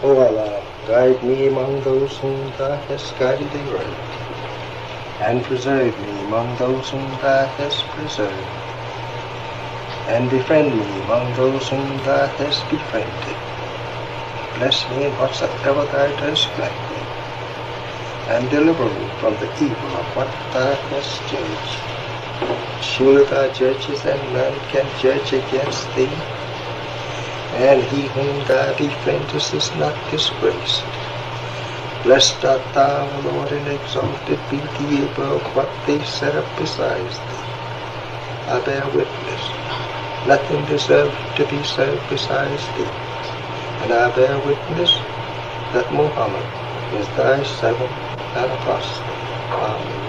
O Allah, guide me among those whom thou hast guided thee right, and preserve me among those whom thou hast preserved, and befriend me among those whom thou hast befriended. Bless me in whatsoever thou dost grant me, and deliver me from the evil of what thou hast judged. Surely thou judgest, and none can judge against thee, and he whom thou befriendest is not disgraced. Blessed art thou, O Lord, and exalted be thee above what they set up besides thee. I bear witness, nothing deserves to be served besides thee, and I bear witness that Muhammad is thy servant and apostle. Amen.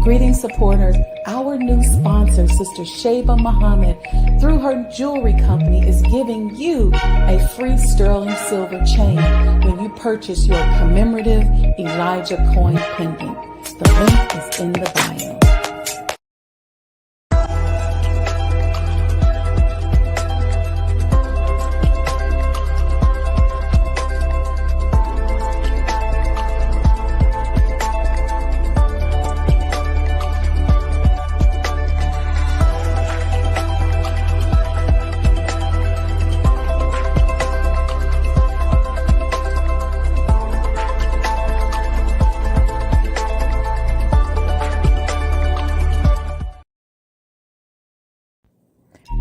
Greetings, supporters. Our new sponsor, Sister Sajdah Muhammad, through her jewelry company, is giving you a free sterling silver chain when you purchase your commemorative Elijah coin pendant. The link is in the bio.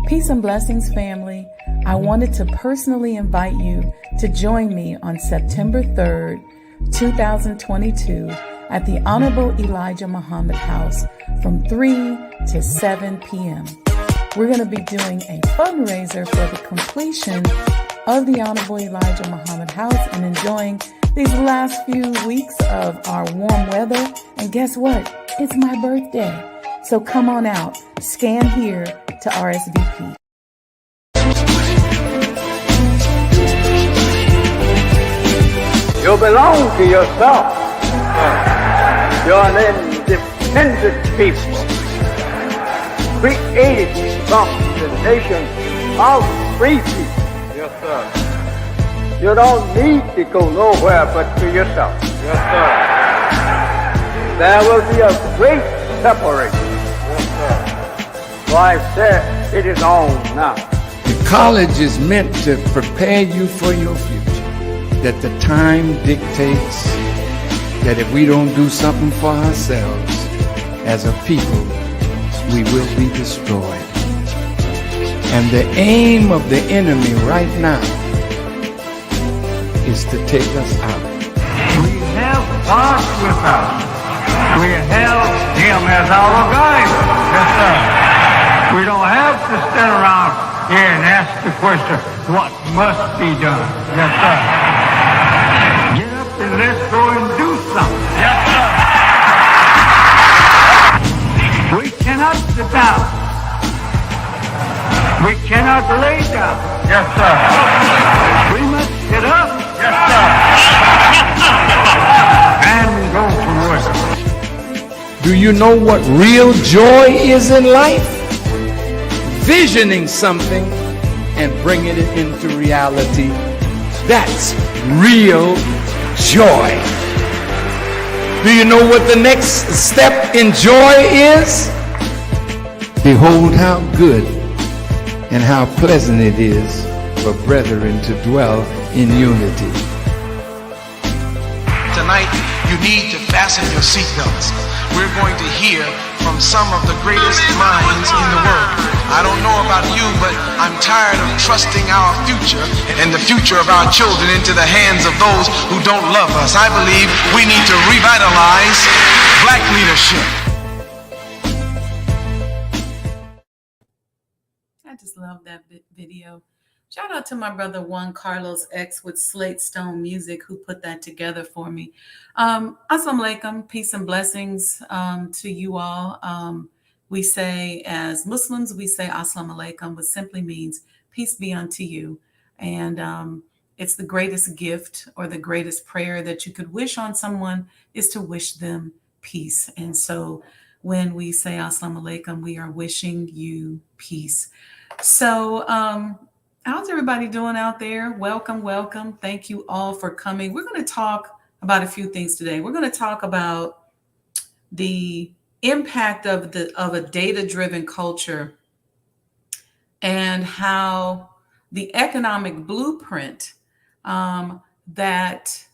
Peace and blessings, family. I wanted to personally invite you to join me on September 3rd, 2022 at the Honorable Elijah Muhammad House from 3 to 7 p.m. We're going to be doing a fundraiser for the completion of the Honorable Elijah Muhammad House and enjoying these last few weeks of our warm weather. And guess what? It's my birthday. So come on out, scan here to RSVP. You belong to yourself. You're an independent people, created from the nation of free people. Yes, sir. You don't need to go nowhere but to yourself. Yes, sir. There will be a great separation. So I said, it is on now. The college is meant to prepare you for your future. That the time dictates that if we don't do something for ourselves as a people, we will be destroyed. And the aim of the enemy right now is to take us out. We have God with us. We have Him as our guide. Yes, sir. We don't have to stand around here and ask the question, what must be done? Yes, sir. Get up and let's go and do something. Yes, sir. We cannot sit down. We cannot lay down. Yes, sir. We must get up. Yes, sir. And go to work. Do you know what real joy is in life? Visioning something and bringing it into reality. That's real joy. Do you know what the next step in joy is? Behold how good and how pleasant it is for brethren to dwell in unity. Tonight, you need to fasten your seatbelts. We're going to hear from some of the greatest minds in the world. I don't know about you, but I'm tired of trusting our future and the future of our children into the hands of those who don't love us. I believe we need to revitalize black leadership. I just love that video. Shout out to my brother Juan Carlos X with Slate Stone Music who put that together for me. Assalamu alaikum, peace and blessings to you all. We say, as Muslims, we say Assalamu alaikum, which simply means peace be unto you. And it's the greatest gift or the greatest prayer that you could wish on someone is to wish them peace. And so when we say Assalamu alaikum, we are wishing you peace. So how's everybody doing out there? Welcome, welcome. Thank you all for coming. We're going to talk about a few things today. We're going to talk about the impact of a data-driven culture and how the economic blueprint that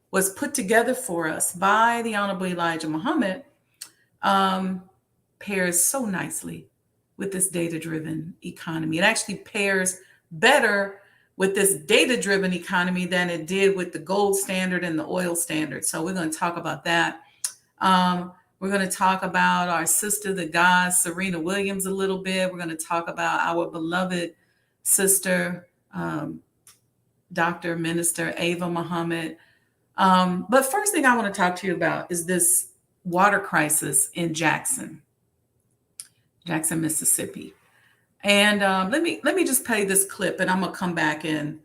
was put together for us by the Honorable Elijah Muhammad pairs so nicely with this data-driven economy. It actually pairs better with this data-driven economy than it did with the gold standard and the oil standard. So we're going to talk about that. We're going to talk about our sister, the goddess, Serena Williams, a little bit. We're going to talk about our beloved sister, Dr. Minister Ava Muhammad. But first thing I want to talk to you about is this water crisis in Jackson, Mississippi. And let me just play this clip, and I'm going to come back and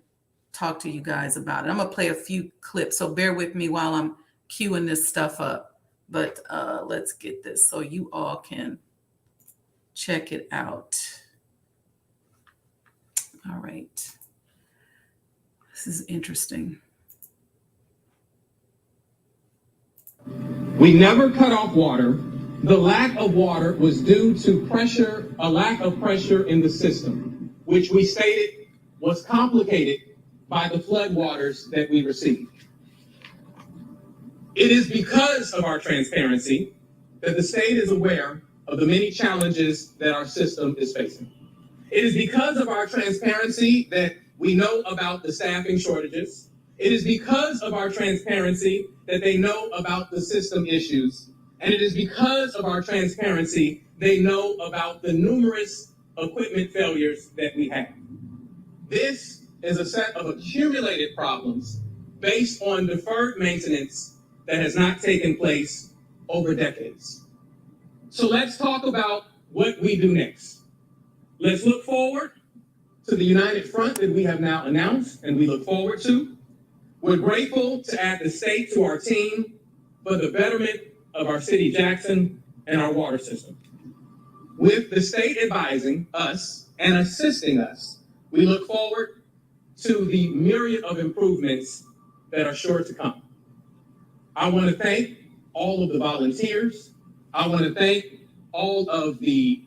talk to you guys about it. I'm going to play a few clips, so bear with me while I'm queuing this stuff up. But let's get this so you all can check it out. All right. This is interesting. We never cut off water. The lack of water was due to pressure, a lack of pressure in the system, which we stated was complicated by the floodwaters that we received. It is because of our transparency that the state is aware of the many challenges that our system is facing. It is because of our transparency that we know about the staffing shortages. It is because of our transparency that they know about the system issues. And it is because of our transparency they know about the numerous equipment failures that we have. This is a set of accumulated problems based on deferred maintenance that has not taken place over decades. So let's talk about what we do next. Let's look forward to the united front that we have now announced and we look forward to. We're grateful to add the state to our team for the betterment of our city, Jackson, and our water system. With the state advising us and assisting us, we look forward to the myriad of improvements that are sure to come. I want to thank all of the volunteers. I want to thank all of the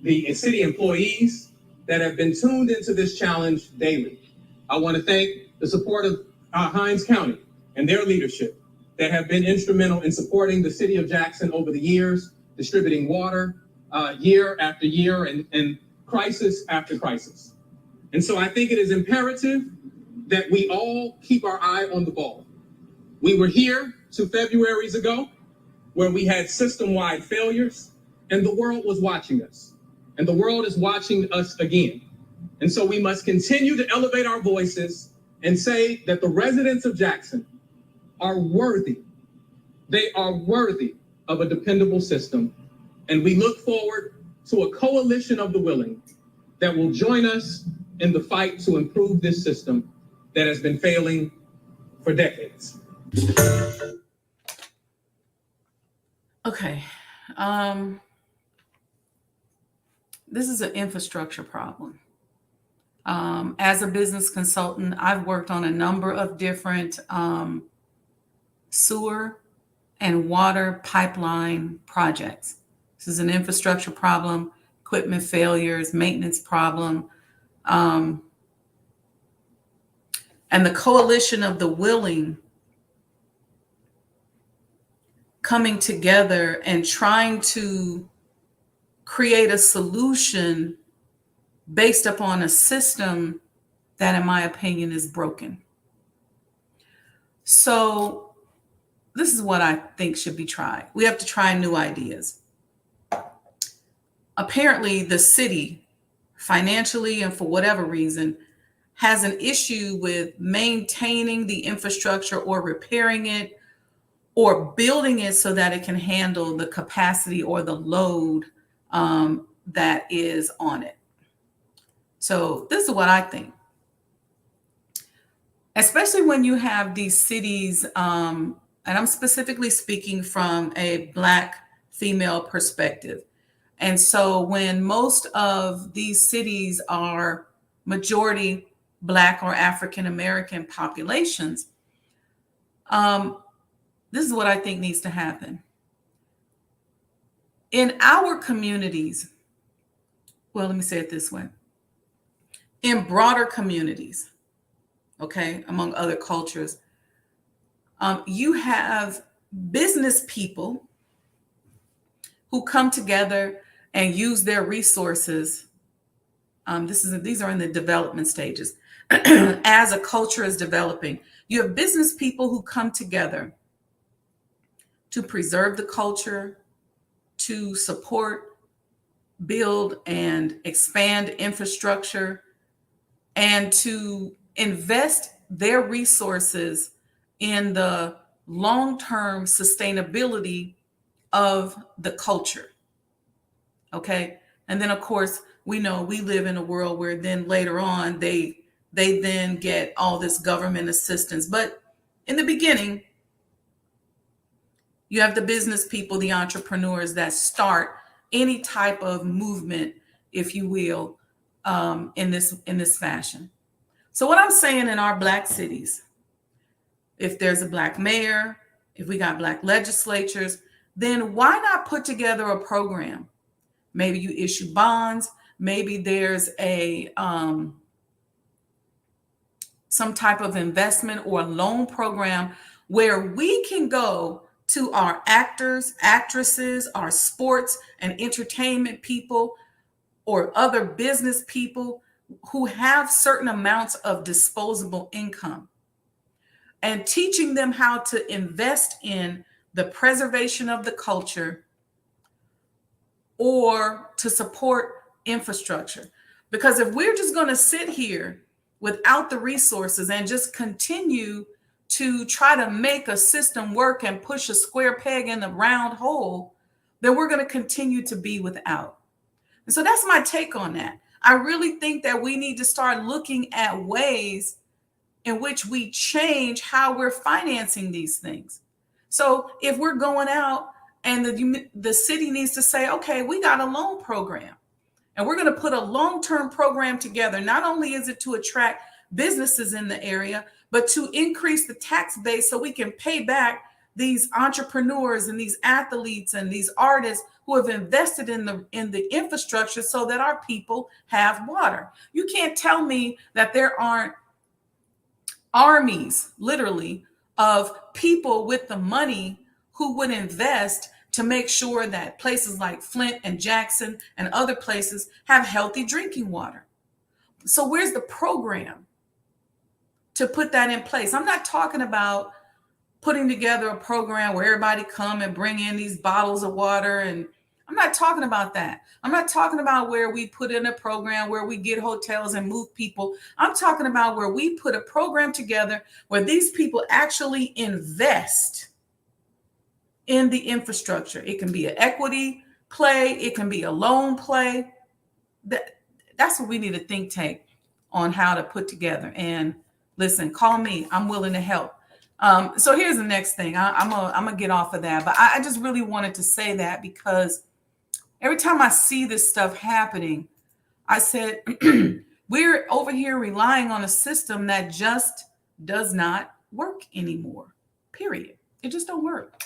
city employees that have been tuned into this challenge daily. I want to thank the support of Hinds County and their leadership that have been instrumental in supporting the city of Jackson over the years, distributing water year after year and crisis after crisis. And so I think it is imperative that we all keep our eye on the ball. We were here 2 Februaries ago where we had system-wide failures and the world was watching us. And the world is watching us again. And so we must continue to elevate our voices and say that the residents of Jackson are worthy. They are worthy of a dependable system. And we look forward to a coalition of the willing that will join us in the fight to improve this system that has been failing for decades. Okay. This is an infrastructure problem. As a business consultant, I've worked on a number of different sewer and water pipeline projects. This is an infrastructure problem, equipment failures, maintenance problem. And the coalition of the willing coming together and trying to create a solution based upon a system that, in my opinion, is broken. So this is what I think should be tried. We have to try new ideas. Apparently, the city, financially and for whatever reason, has an issue with maintaining the infrastructure or repairing it, or building it so that it can handle the capacity or the load that is on it. So this is what I think. Especially when you have these cities, and I'm specifically speaking from a Black female perspective. And so when most of these cities are majority Black or African American populations, this is what I think needs to happen. In our communities, well, let me say it this way. In broader communities, okay, among other cultures, you have business people who come together and use their resources. These are in the development stages. As a culture is developing, you have business people who come together to preserve the culture, to support, build, and expand infrastructure, and to invest their resources in the long-term sustainability of the culture. Okay. And then, of course, we know we live in a world where then later on they then get all this government assistance. But in the beginning, you have the business people, the entrepreneurs that start any type of movement, if you will, in this fashion. So what I'm saying, in our Black cities, if there's a Black mayor, if we got Black legislatures, then why not put together a program? Maybe you issue bonds. Maybe there's a some type of investment or loan program where we can go to our actors, actresses, our sports and entertainment people, or other business people who have certain amounts of disposable income, and teaching them how to invest in the preservation of the culture or to support infrastructure. Because if we're just going to sit here without the resources and just continue to try to make a system work and push a square peg in a round hole, then we're going to continue to be without. And so that's my take on that. I really think that we need to start looking at ways in which we change how we're financing these things. So if we're going out and the city needs to say, okay, we got a loan program and we're going to put a long-term program together. Not only is it to attract businesses in the area, but to increase the tax base so we can pay back these entrepreneurs and these athletes and these artists who have invested in the infrastructure so that our people have water. You can't tell me that there aren't armies, literally, of people with the money who would invest to make sure that places like Flint and Jackson and other places have healthy drinking water. So where's the program to put that in place? I'm not talking about putting together a program where everybody come and bring in these bottles of water, and I'm not talking about that. I'm not talking about where we put in a program where we get hotels and move people. I'm talking about where we put a program together where these people actually invest in the infrastructure. It can be an equity play. It can be a loan play. That's what we need a think tank on how to put together. And listen, call me. I'm willing to help. So here's the next thing. I'm gonna get off of that, but I just really wanted to say that because every time I see this stuff happening, I said, we're over here relying on a system that just does not work anymore, period. It just don't work.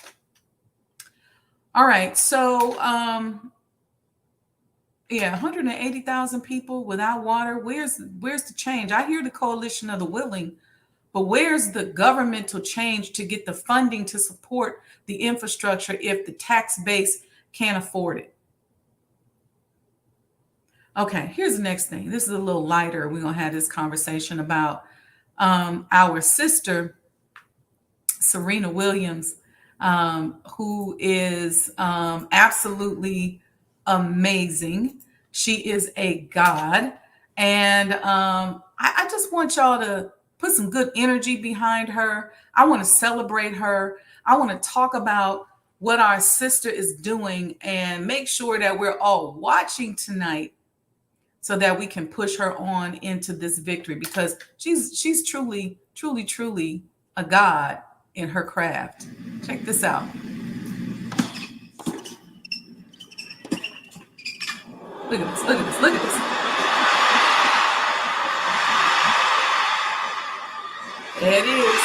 All right, so yeah, 180,000 people without water. Where's the change? I hear the coalition of the willing, but where's the governmental change to get the funding to support the infrastructure if the tax base can't afford it? Okay, here's the next thing. This is a little lighter. We're going to have this conversation about our sister, Serena Williams, who is absolutely amazing. She is a god. And I just want y'all to put some good energy behind her. I want to celebrate her. I want to talk about what our sister is doing and make sure that we're all watching tonight so that we can push her on into this victory, because she's truly a god in her craft. Check this out. Look at this, look at this, look at this. There it is.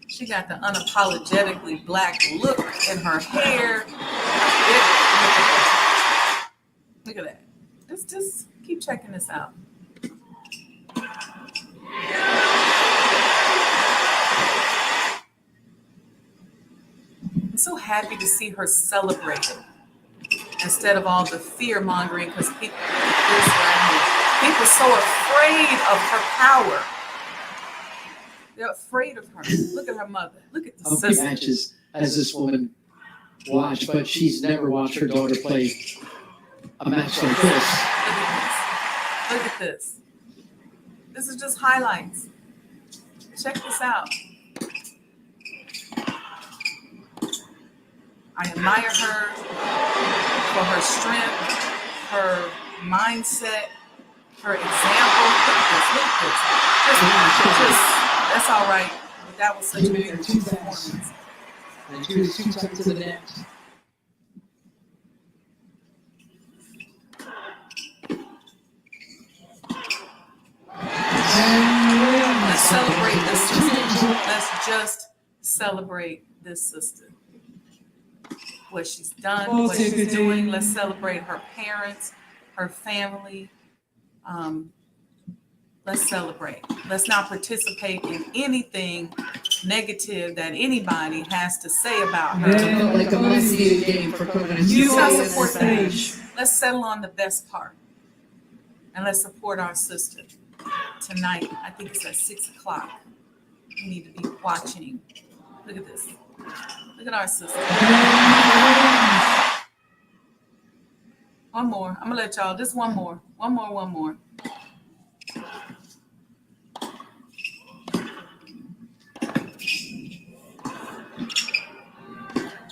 She got the unapologetically black look in her hair. Look at that. Just keep checking this out. I'm so happy to see her celebrated instead of all the fear mongering, because people are so afraid of her power. They're afraid of her. Look at her mother. Look at the sister. Matches as this woman watched, but she's never watched her daughter play a match like this. Look at this. This is just highlights. Check this out. I admire her for her strength, her mindset, her example. Look at this. Look at this. That's all right. But that was such a big performance. And she was 2 times to the net. Let's celebrate this sister. Let's just celebrate this sister. What she's done, what she's doing. Let's celebrate her parents, her family. Let's celebrate. Let's not participate in anything negative that anybody has to say about her. Yeah, like a must-see game for You let's support that. Let's settle on the best part. And let's support our sister tonight. I think it's at 6 o'clock. We need to be watching. Look at this. Look at our sister. One more. I'm going to let y'all, just one more. One more.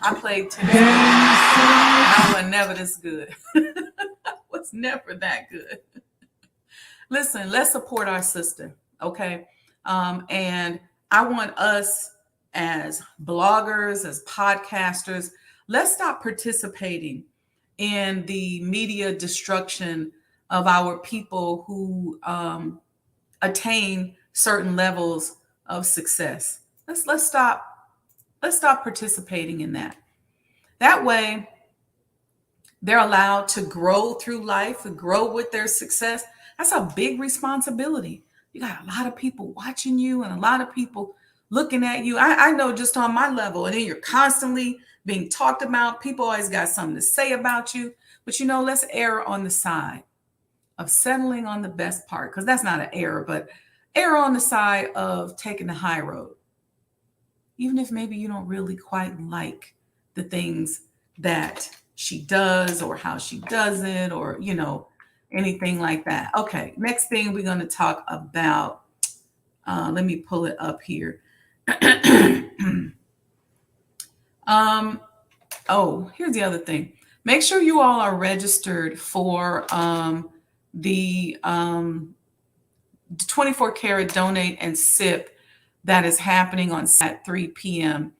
I played tennis. I was never this good. I was never that good. Listen, let's support our sister, okay? And I want us as bloggers, as podcasters, let's stop participating in the media destruction of our people who attain certain levels of success. Let's stop participating in that. That way, they're allowed to grow through life and grow with their success. That's a big responsibility. You got a lot of people watching you and a lot of people looking at you. I know just on my level, and then you're constantly being talked about. People always got something to say about you. But, let's err on the side of settling on the best part, because that's not an error, but err on the side of taking the high road. Even if maybe you don't really quite like the things that she does or how she does it or, anything like that. Okay, next thing we're going to talk about, let me pull it up here. Here's the other thing. Make sure you all are registered for the 24 karat donate and sip that is happening on at 3 p.m.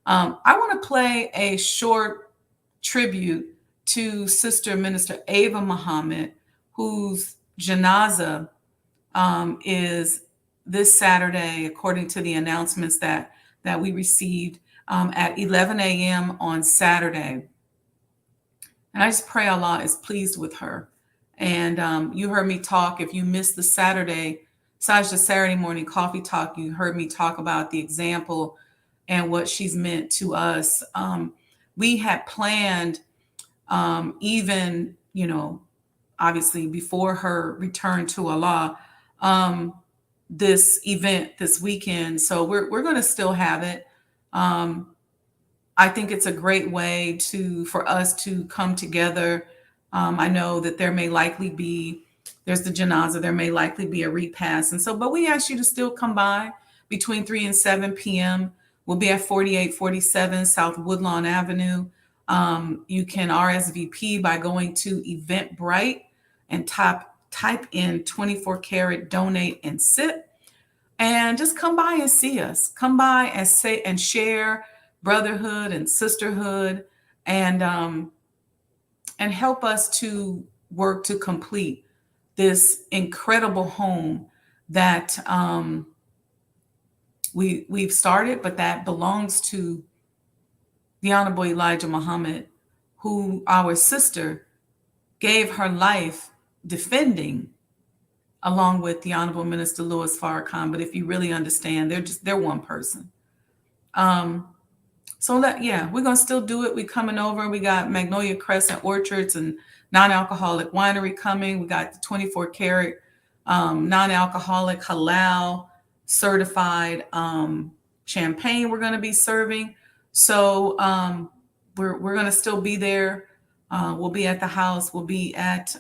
I want to play a short tribute to Sister Minister Ava Muhammad, whose janazah is this Saturday, according to the announcements that we received at 11 a.m. on Saturday. And I just pray Allah is pleased with her. And you heard me talk, if you missed the Sajdah Saturday morning coffee talk, you heard me talk about the example and what she's meant to us. We had planned even, obviously before her return to Allah, this event this weekend. So we're going to still have it. I think it's a great way for us to come together I know that there's the janazah, there may likely be a repast. And so, but we ask you to still come by between 3 and 7 p.m. We'll be at 4847 South Woodlawn Avenue. You can RSVP by going to Eventbrite and type in 24 karat donate and sip, and just come by and see us. Come by and share brotherhood and sisterhood, and help us to work to complete this incredible home that we've started, but that belongs to the Honorable Elijah Muhammad, who our sister gave her life defending, along with the Honorable Minister Louis Farrakhan. But if you really understand, they're one person. So we're gonna still do it. We coming over. We got Magnolia Crescent Orchards and non-alcoholic winery coming. We got the 24 karat non-alcoholic halal certified champagne we're gonna be serving. So we're gonna still be there. We'll be at the house. We'll be at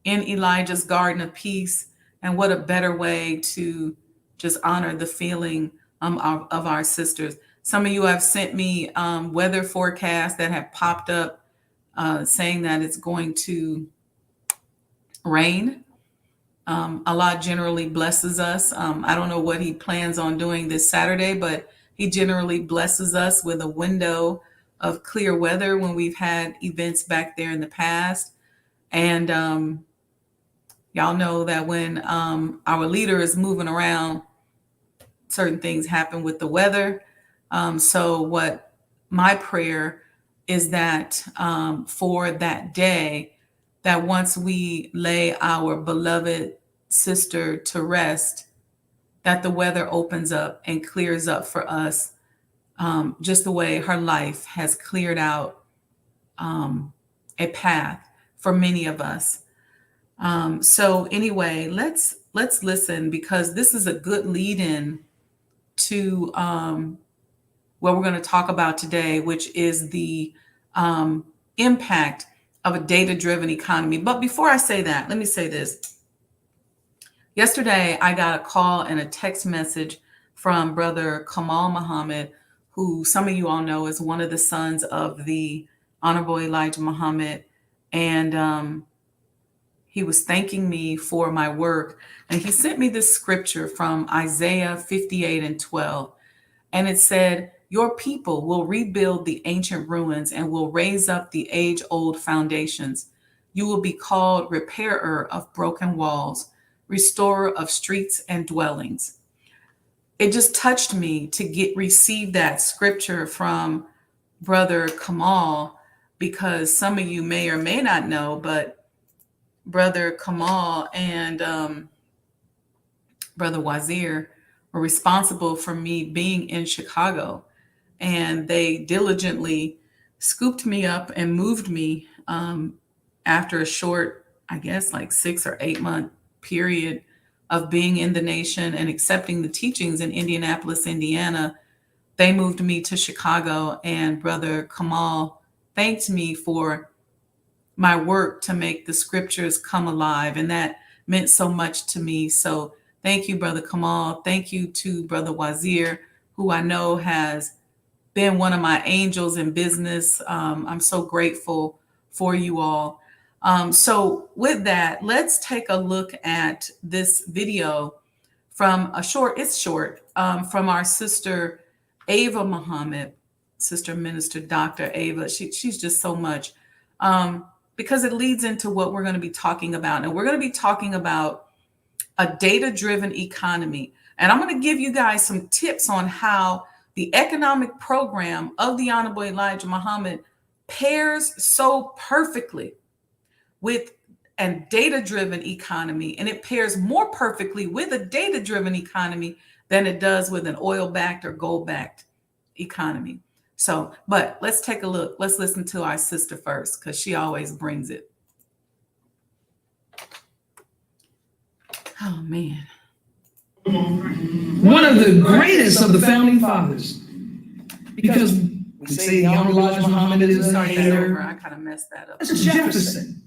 in Elijah's Garden of Peace. And what a better way to just honor the feeling of our sisters. Some of you have sent me weather forecasts that have popped up saying that it's going to rain. Allah generally blesses us. I don't know what he plans on doing this Saturday, but he generally blesses us with a window of clear weather when we've had events back there in the past. And y'all know that when our leader is moving around, certain things happen with the weather. So what my prayer is that for that day, that once we lay our beloved sister to rest, that the weather opens up and clears up for us, just the way her life has cleared out a path for many of us. So anyway, let's listen, because this is a good lead-in to what we're going to talk about today, which is the impact of a data-driven economy. But before I say that, let me say this. Yesterday, I got a call and a text message from Brother Kamal Muhammad, who some of you all know is one of the sons of the Honorable Elijah Muhammad. And he was thanking me for my work. And he sent me this scripture from Isaiah 58:12. And it said, "Your people will rebuild the ancient ruins and will raise up the age-old foundations. You will be called repairer of broken walls, restorer of streets and dwellings." It just touched me to receive that scripture from Brother Kamal, because some of you may or may not know, but Brother Kamal and Brother Wazir were responsible for me being in Chicago. And they diligently scooped me up and moved me after a short, I guess, like 6 or 8 month period of being in the nation and accepting the teachings in Indianapolis, Indiana. They moved me to Chicago, and Brother Kamal thanked me for my work to make the scriptures come alive. And that meant so much to me. So thank you, Brother Kamal. Thank you to Brother Wazir, who I know has been one of my angels in business. I'm so grateful for you all. So with that, let's take a look at this video from from our sister Ava Muhammad, Sister Minister Dr. Ava. She's just so much, because it leads into what we're going to be talking about. And we're going to be talking about a data-driven economy. And I'm going to give you guys some tips on how the economic program of the Honorable Elijah Muhammad pairs so perfectly with a data-driven economy. And it pairs more perfectly with a data-driven economy than it does with an oil-backed or gold-backed economy. So, but let's take a look. Let's listen to our sister first, because she always brings it. Oh, man. One of the greatest of the founding fathers, because We say the Honorable Elijah Muhammad is a hater. I kind of messed that up. It's Jefferson,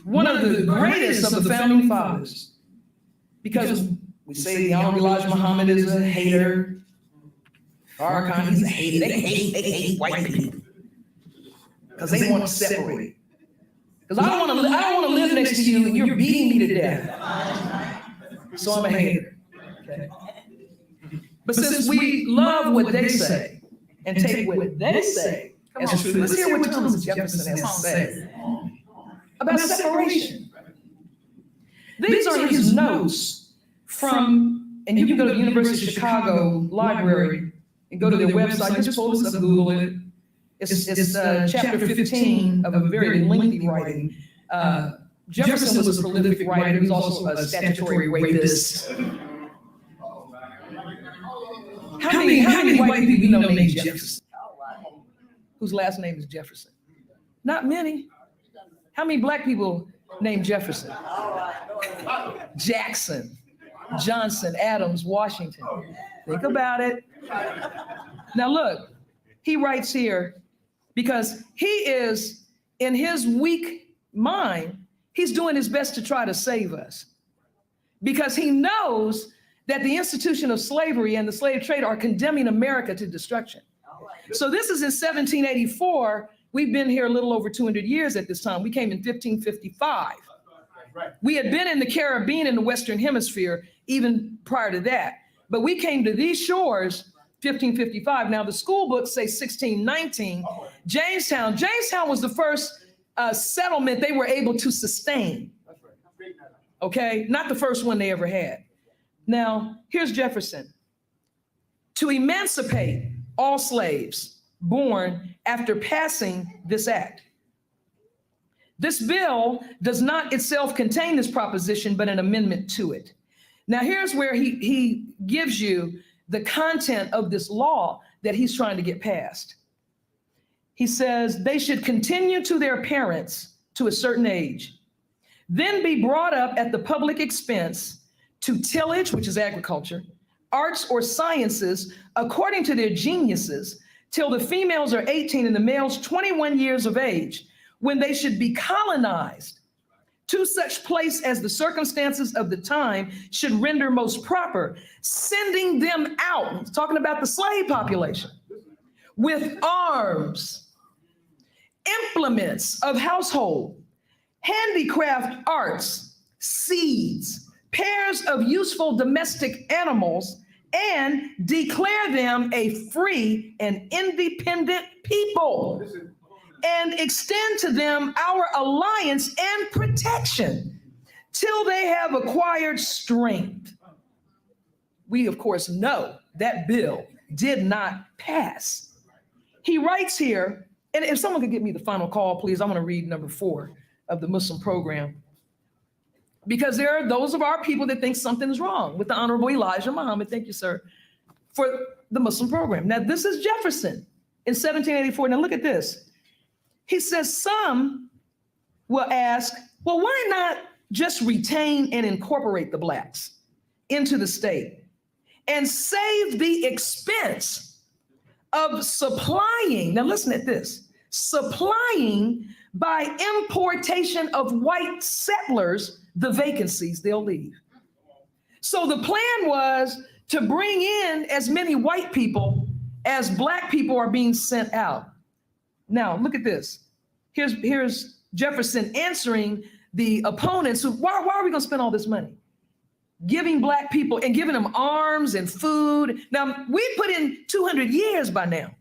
one of the greatest of the founding fathers. Because we say the Honorable Elijah Muhammad is a hater. Farrakhan, he's a hater. They hate white people. Because they want to separate. Because I don't want to live next to you and you're beating me to death. So I'm a hater. Okay. But since we love what they say and take what they say as true, let's hear what Thomas Jefferson has to say about separation. These are his notes from, and you can go to the University of Chicago Library and go to their website. Just pull this up, Google it. It's chapter 15 of a very lengthy writing. Jefferson was a prolific writer. He was also a statutory rapist. How many white people you know named Jefferson? Whose last name is Jefferson? Not many. How many black people named Jefferson? Jackson, Johnson, Adams, Washington. Think about it. Now look, he writes here because he is, in his weak mind, he's doing his best to try to save us. Because he knows that the institution of slavery and the slave trade are condemning America to destruction. So this is in 1784. We've been here a little over 200 years at this time. We came in 1555. We had been in the Caribbean in the Western Hemisphere even prior to that. But we came to these shores 1555. Now the school books say 1619. Jamestown was the first settlement they were able to sustain. Okay, not the first one they ever had. Now, here's Jefferson. To emancipate all slaves born after passing this act. This bill does not itself contain this proposition, but an amendment to it. Now, here's where he gives you the content of this law that he's trying to get passed. He says they should continue to their parents to a certain age, then be brought up at the public expense to tillage, which is agriculture, arts or sciences, according to their geniuses, till the females are 18 and the males 21 years of age, when they should be colonized to such place as the circumstances of the time should render most proper, sending them out, talking about the slave population, with arms, implements of household, handicraft arts, seeds, pairs of useful domestic animals, and declare them a free and independent people, and extend to them our alliance and protection till they have acquired strength. We, of course, know that bill did not pass. He writes here, and if someone could get me the final call, please, I'm going to read number 4 of the Muslim program. Because there are those of our people that think something's wrong with the Honorable Elijah Muhammad, thank you, sir, for the Muslim program. Now, this is Jefferson in 1784. Now, look at this. He says some will ask, well, why not just retain and incorporate the blacks into the state and save the expense of supplying, now listen at this, supplying by importation of white settlers the vacancies they'll leave. So the plan was to bring in as many white people as black people are being sent out. Now, look at this. Here's Jefferson answering the opponents who, why are we gonna spend all this money? Giving black people and giving them arms and food. Now, we put in 200 years by now.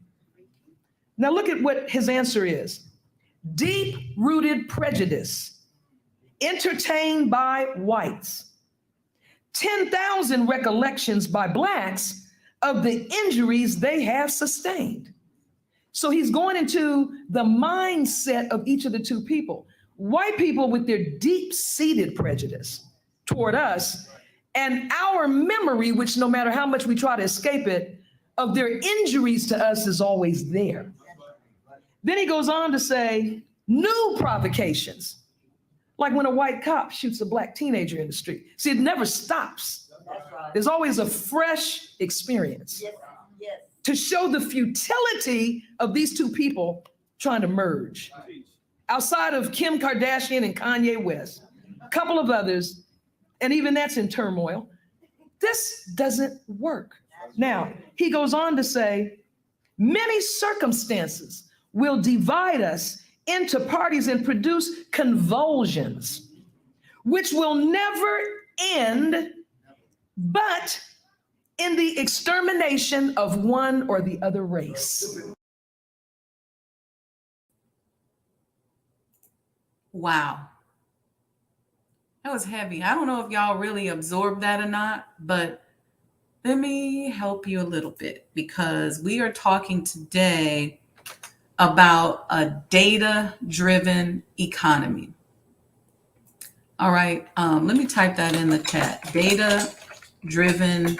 Now look at what his answer is. Deep-rooted prejudice entertained by whites, 10,000 recollections by blacks of the injuries they have sustained. So he's going into the mindset of each of the two people. White people with their deep-seated prejudice toward us, and our memory, which no matter how much we try to escape it, of their injuries to us is always there. Then he goes on to say, new provocations, like when a white cop shoots a black teenager in the street. See, it never stops. That's right. There's always a fresh experience. Yes, yes. to show the futility of these two people trying to merge. Outside of Kim Kardashian and Kanye West, a couple of others, and even that's in turmoil, this doesn't work. Now, he goes on to say, many circumstances will divide us into parties and produce convulsions, which will never end, but in the extermination of one or the other race. Wow. That was heavy. I don't know if y'all really absorbed that or not, but let me help you a little bit, because we are talking today about a data-driven economy. All right, let me type that in the chat. Data-driven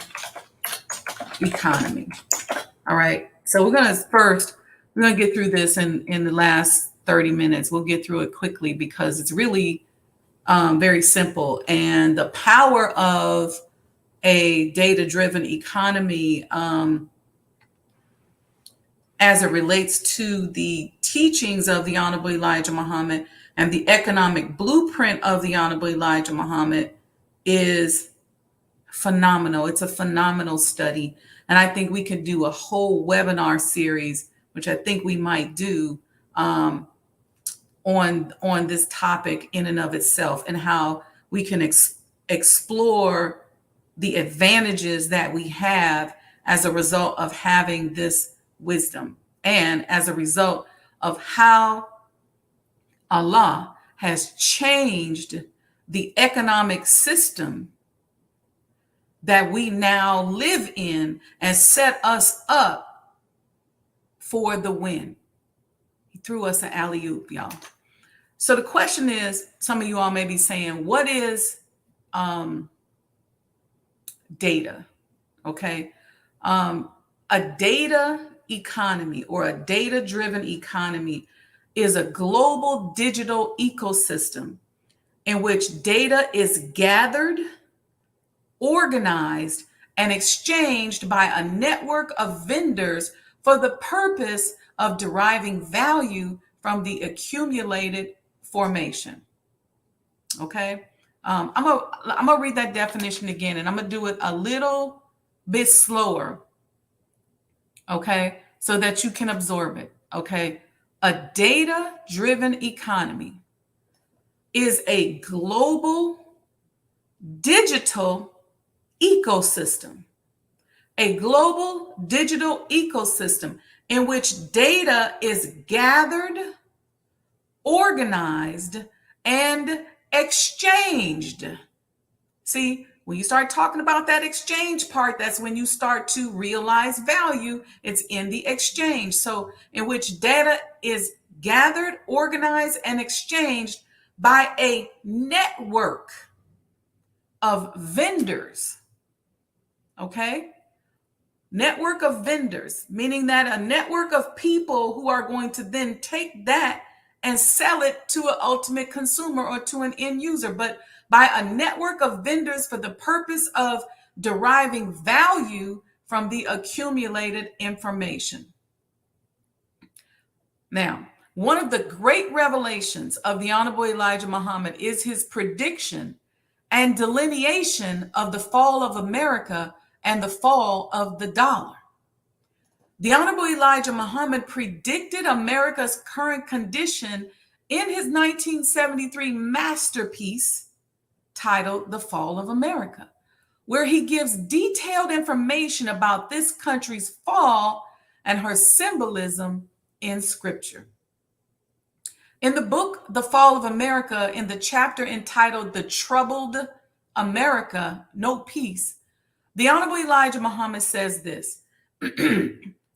economy. All right, so we're gonna get through this in the last 30 minutes. We'll get through it quickly because it's really very simple. And the power of a data-driven economy as it relates to the teachings of the Honorable Elijah Muhammad and the economic blueprint of the Honorable Elijah Muhammad is phenomenal. It's a phenomenal study. And I think we could do a whole webinar series, which I think we might do on this topic in and of itself, and how we can explore the advantages that we have as a result of having this wisdom, and as a result of how Allah has changed the economic system that we now live in and set us up for the win. He threw us an alley-oop, y'all. So the question is, some of you all may be saying, what is data? Okay. A data economy, or a data-driven economy, is a global digital ecosystem in which data is gathered, organized, and exchanged by a network of vendors for the purpose of deriving value from the accumulated formation. Okay. I'm gonna read that definition again, and I'm gonna do it a little bit slower, okay, so that you can absorb it. Okay. A data-driven economy is a global digital ecosystem, a global digital ecosystem in which data is gathered, organized, and exchanged. See, when you start talking about that exchange part, that's when you start to realize value. It's in the exchange. So in which data is gathered, organized, and exchanged by a network of vendors. Okay? Network of vendors, meaning that a network of people who are going to then take that and sell it to an ultimate consumer or to an end user, but by a network of vendors for the purpose of deriving value from the accumulated information. Now, one of the great revelations of the Honorable Elijah Muhammad is his prediction and delineation of the fall of America and the fall of the dollar. The Honorable Elijah Muhammad predicted America's current condition in his 1973 masterpiece titled The Fall of America, where he gives detailed information about this country's fall and her symbolism in Scripture. In the book, The Fall of America, in the chapter entitled The Troubled America, No Peace, the Honorable Elijah Muhammad says this: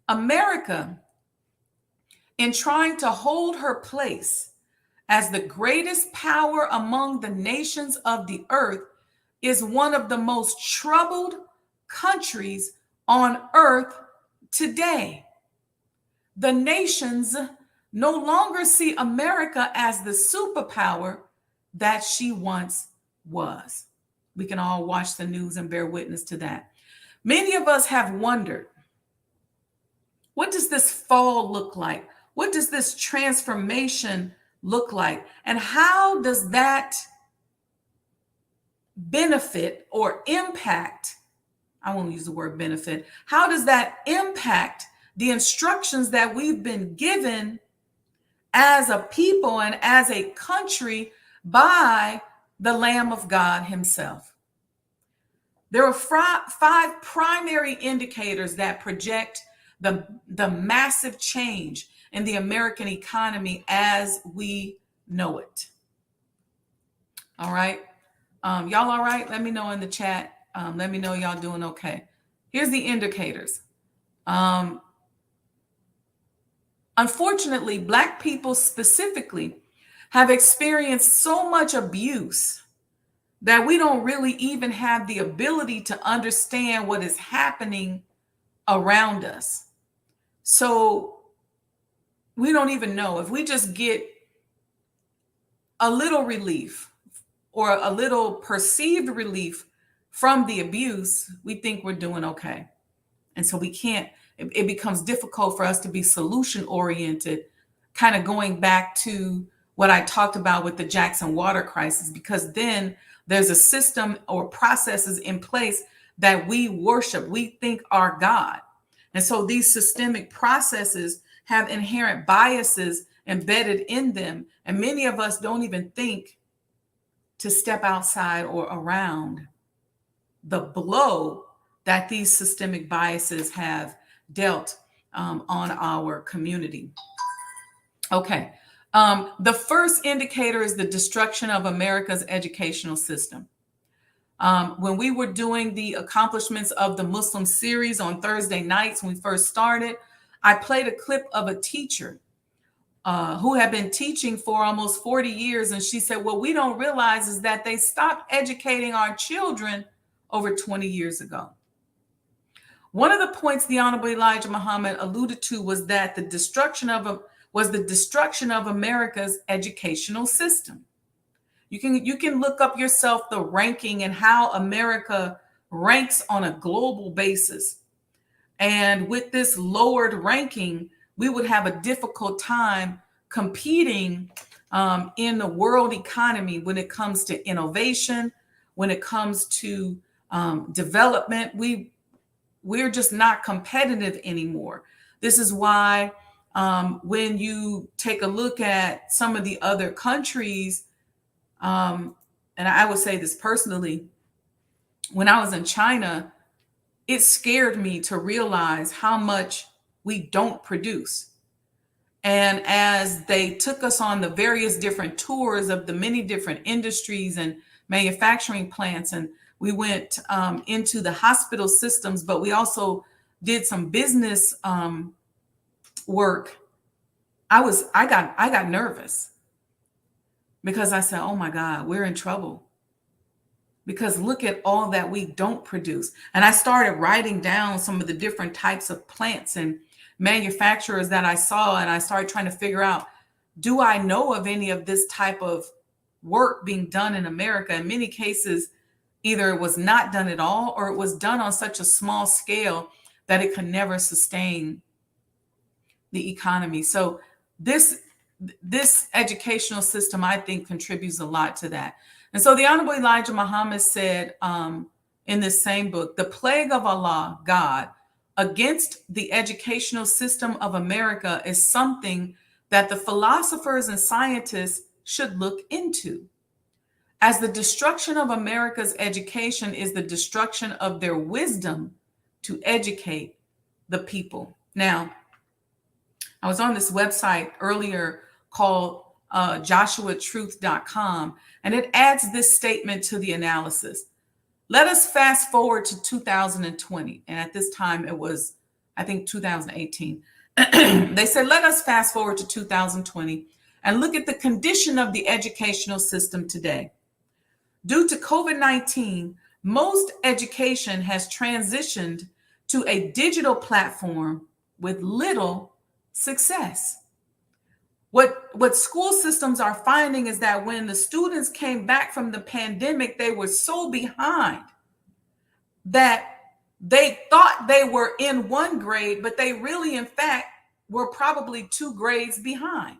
America, in trying to hold her place as the greatest power among the nations of the earth, is one of the most troubled countries on earth today. The nations no longer see America as the superpower that she once was. We can all watch the news and bear witness to that. Many of us have wondered What does this fall look like? What does this transformation look like? And how does that benefit or impact, I won't use the word benefit, how does that impact the instructions that we've been given as a people and as a country by the Lamb of God himself? There are five primary indicators that project the massive change in the American economy as we know it. All right. Y'all all right? Let me know in the chat. Let me know y'all doing okay. Here's the indicators. Unfortunately, Black people specifically have experienced so much abuse that we don't really even have the ability to understand what is happening around us. So we don't even know. If we just get a little relief or a little perceived relief from the abuse, we think we're doing okay. And so we can't, it becomes difficult for us to be solution oriented, kind of going back to what I talked about with the Jackson water crisis, because then there's a system or processes in place that we worship, we think are God. And so these systemic processes have inherent biases embedded in them. And many of us don't even think to step outside or around the blow that these systemic biases have dealt on our community. Okay. The first indicator is the destruction of America's educational system. When we were doing the accomplishments of the Muslim series on Thursday nights, when we first started, I played a clip of a teacher who had been teaching for almost 40 years. And she said, what we don't realize is that they stopped educating our children over 20 years ago. One of the points the Honorable Elijah Muhammad alluded to was that the destruction of America's educational system. You can look up yourself the ranking and how America ranks on a global basis. And with this lowered ranking, we would have a difficult time competing in the world economy when it comes to innovation, when it comes to development. We're just not competitive anymore. This is why when you take a look at some of the other countries, and I would say this personally, when I was in China, it scared me to realize how much we don't produce. And as they took us on the various different tours of the many different industries and manufacturing plants, and we went into the hospital systems, but we also did some business work. I got nervous because I said, oh my God, we're in trouble. Because look at all that we don't produce. And I started writing down some of the different types of plants and manufacturers that I saw. And I started trying to figure out, do I know of any of this type of work being done in America? In many cases, either it was not done at all, or it was done on such a small scale that it could never sustain the economy. So this educational system, I think, contributes a lot to that. And so the Honorable Elijah Muhammad said in this same book, the plague of Allah, God, against the educational system of America is something that the philosophers and scientists should look into, as the destruction of America's education is the destruction of their wisdom to educate the people. Now, I was on this website earlier called joshuatruth.com, and it adds this statement to the analysis. Let us fast forward to 2020. And at this time, it was, I think, 2018. They said, let us fast forward to 2020 and look at the condition of the educational system today. Due to COVID-19, most education has transitioned to a digital platform with little success. What school systems are finding is that when the students came back from the pandemic, they were so behind that They thought they were in one grade, but they really, in fact, were probably 2 grades behind.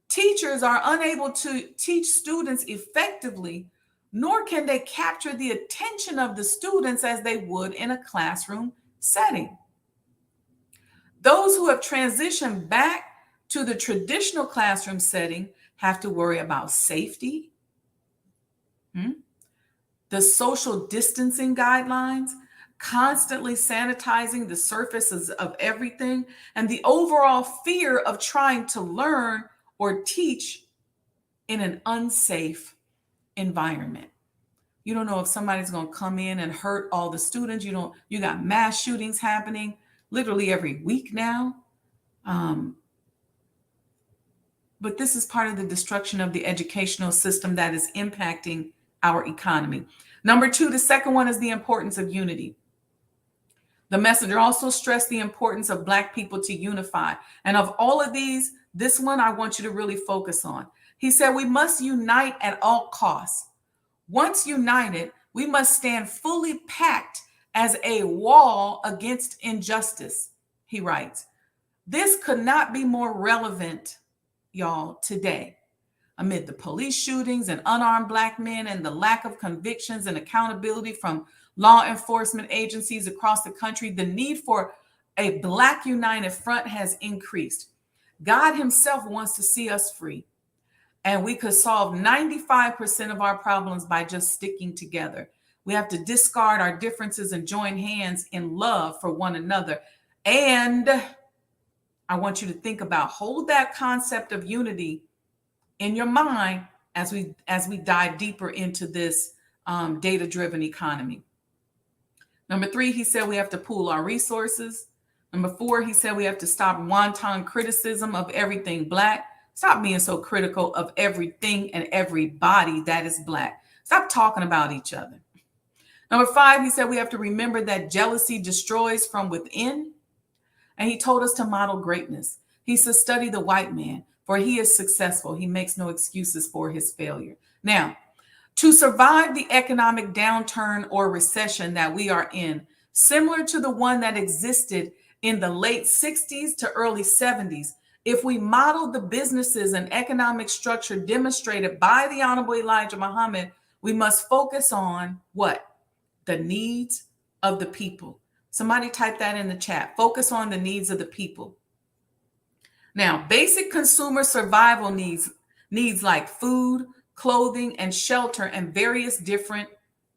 Teachers are unable to teach students effectively, nor can they capture the attention of the students as they would in a classroom setting. Those who have transitioned back to the traditional classroom setting have to worry about safety, the social distancing guidelines, constantly sanitizing the surfaces of everything, and the overall fear of trying to learn or teach in an unsafe environment. You don't know if somebody's going to come in and hurt all the students. You got mass shootings happening literally every week now. But this is part of the destruction of the educational system that is impacting our economy. Number 2, the second one is the importance of unity. The messenger also stressed the importance of Black people to unify. And of all of these, this one I want you to really focus on. He said, we must unite at all costs. Once united, we must stand fully packed as a wall against injustice, he writes. This could not be more relevant, y'all, today. Amid the police shootings and unarmed Black men and the lack of convictions and accountability from law enforcement agencies across the country, the need for a Black united front has increased. God himself wants to see us free. And we could solve 95% of our problems by just sticking together. We have to discard our differences and join hands in love for one another. And I want you to think about, hold that concept of unity in your mind as we dive deeper into this data-driven economy. Number 3, he said we have to pool our resources. Number 4, he said we have to stop wanton criticism of everything Black. Stop being so critical of everything and everybody that is Black. Stop talking about each other. Number 5, he said we have to remember that jealousy destroys from within. And he told us to model greatness. He said, study the white man, for he is successful. He makes no excuses for his failure. Now, to survive the economic downturn or recession that we are in, similar to the one that existed in the late 60s to early 70s, if we model the businesses and economic structure demonstrated by the Honorable Elijah Muhammad, we must focus on what? The needs of the people. Somebody type that in the chat. Focus on the needs of the people. Now, basic consumer survival needs like food, clothing, and shelter, and various different